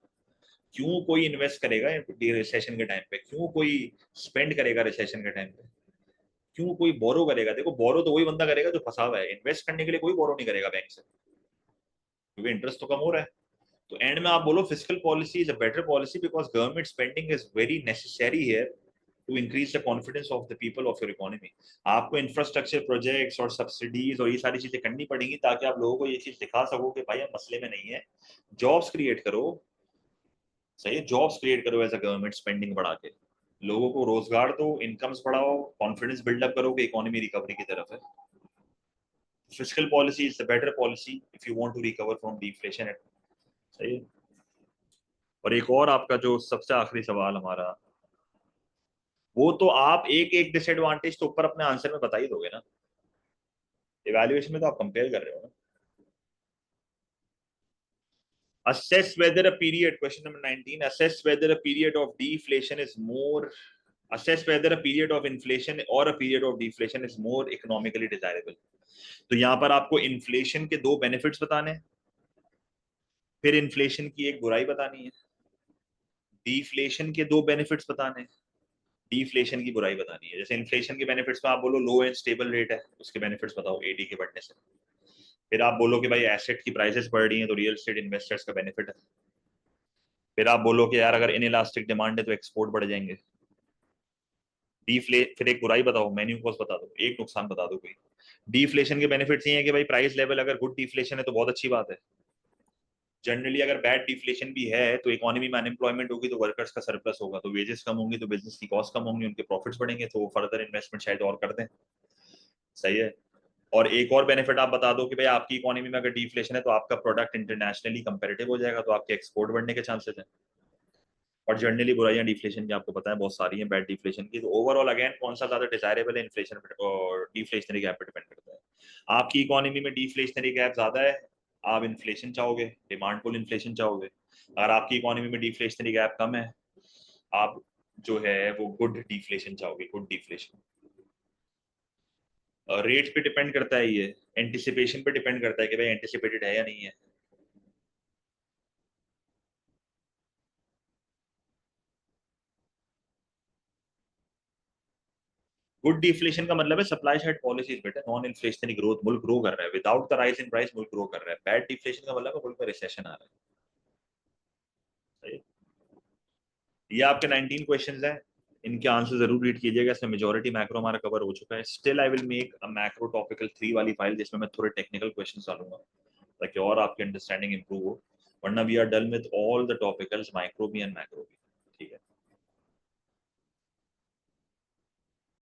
क्यों कोई इन्वेस्ट करेगा रिसेशन के टाइम पे, क्यों कोई स्पेंड करेगा रिसेशन के टाइम पे, क्यों कोई बोरो करेगा। देखो बोरो तो वही बंदा करेगा जो फंसा हुआ है, इन्वेस्ट करने के लिए कोई बोरो नहीं करेगा बैंक से, क्योंकि इंटरेस्ट तो कम हो रहा है। तो एंड में आप बोलो fiscal policy is a better policy because government spending is very necessary here to increase the confidence of the people of your economy. आपको इंफ्रास्ट्रक्चर प्रोजेक्ट्स और सब्सिडीज और ये सारी चीजें करनी पड़ेंगी ताकि आप लोगों को ये चीज दिखा सको कि भाई हम मसले में नहीं है। जॉब्स क्रिएट करो, सही है, जॉब्स क्रिएट करो एज अ गवर्नमेंट, स्पेंडिंग बढ़ा के लोगों को रोजगार दो, इनकम्स बढ़ाओ, कॉन्फिडेंस बिल्डअप करो कि इकोनॉमी रिकवरी की तरफ है। Fiscal policy is the better policy if you want to recover from deflation, सही है। और एक और आपका जो सबसे आखिरी सवाल हमारा, वो तो आप एक एक डिसएडवांटेज तो ऊपर अपने आंसर में बता ही दोगे ना, इवैल्यूएशन में तो आप कंपेयर कर रहे हो ना। assess whether a period, question number 19, assess whether a period of deflation is more, assess whether a period of inflation or a period of deflation is more economically desirable। तो यहां पर आपको इन्फ्लेशन के दो बेनिफिट्स बताने हैं, फिर inflation की एक बुराई बतानी है, डिफ्लेशन के दो बेनिफिट्स बताने हैं, डिफ्लेशन की बुराई बतानी है। जैसे इन्फ्लेशन के बेनिफिट्स में आप बोलो लो एंड स्टेबल रेट है, उसके बेनिफिट्स बताओ एडी के बढ़ने से। फिर आप बोलो कि भाई एसेट की प्राइसेस बढ़ रही हैं तो रियल एस्टेट इन्वेस्टर्स का बेनिफिट है। फिर आप बोलो कि यार अगर इनइलास्टिक डिमांड है तो एक्सपोर्ट बढ़ जाएंगे। डीफ्ले फिर एक बुराई बताओ, मेन्यू कॉस्ट बता दो, एक नुकसान बता दो कोई। डीफ्लेशन के बेनिफिट्स ये है कि भाई प्राइस लेवल अगर गुड डिफ्लेशन है तो बहुत अच्छी बात है। जनरली अगर बैड डिफ्लेशन भी है तो इकोनॉमी में अनएम्प्लॉयमेंट होगी तो वर्कर्स का सरप्लस होगा, तो वेजेस कम होंगी तो बिजनेस की कॉस्ट कम होंगी, उनके प्रॉफिट्स बढ़ेंगे तो फर्दर इन्वेस्टमेंट शायद और कर दें, सही है। और एक और बेनिफिट आप बता दो कि भाई आपकी इकोनॉमी में अगर डिफ्लेशन है तो आपका प्रोडक्ट इंटरनेशनली कंपेरेटिव हो जाएगा, तो आपके एक्सपोर्ट बढ़ने के चांसेस हैं। और जनरली बुराइयां डिफ्लेशन की आपको पता है बहुत सारी हैं, बैड डिफ्लेशन की। तो ओवरऑल अगेन कौन सा ज्यादा डिजायरेबल है, इन्फ्लेशन और डिफ्लेशनरी गैप पे डिपेंड करता है। आपकी इकोनॉमी में डिफ्लेशनरी गैप ज्यादा है, आप इन्फ्लेशन चाहोगे, डिमांड पुल इन्फ्लेशन चाहोगे। अगर आपकी इकोनॉमी में डिफ्लेशनरी गैप कम है, आप जो है वो गुड डिफ्लेशन चाहोगे, गुड डिफ्लेशन। रेट पे डिपेंड करता है, ये एंटिसिपेशन पे डिपेंड करता है कि भाई एंटिसिपेटेड है या नहीं है। गुड डिफ्लेशन का मतलब है सप्लाई साइड पॉलिसीज बेटा, नॉन इन्फ्लेशनरी ग्रोथ, मुल्क ग्रो कर रहा है, without the rise in price मुल्क ग्रो कर रहा है। बैड डिफ्लेशन का मतलब है मुल्क में रिसेशन आ रहा है। ये आपके 19 क्वेश्चंस हैं, इनके आंसर जरूर रीड कीजिएगा। इसमें मेजॉरिटी मैक्रो हमारा कवर हो चुका है। Still I will make a macro topical 3 वाली फाइल जिसमें मैं थोड़े टेक्निकल क्वेश्चंस डालूंगा ताकि और आपकी अंडरस्टैंडिंग इंप्रूव हो, वरना we are done with all the topicals, micro भी एंड मैक्रो भी। ठीक है।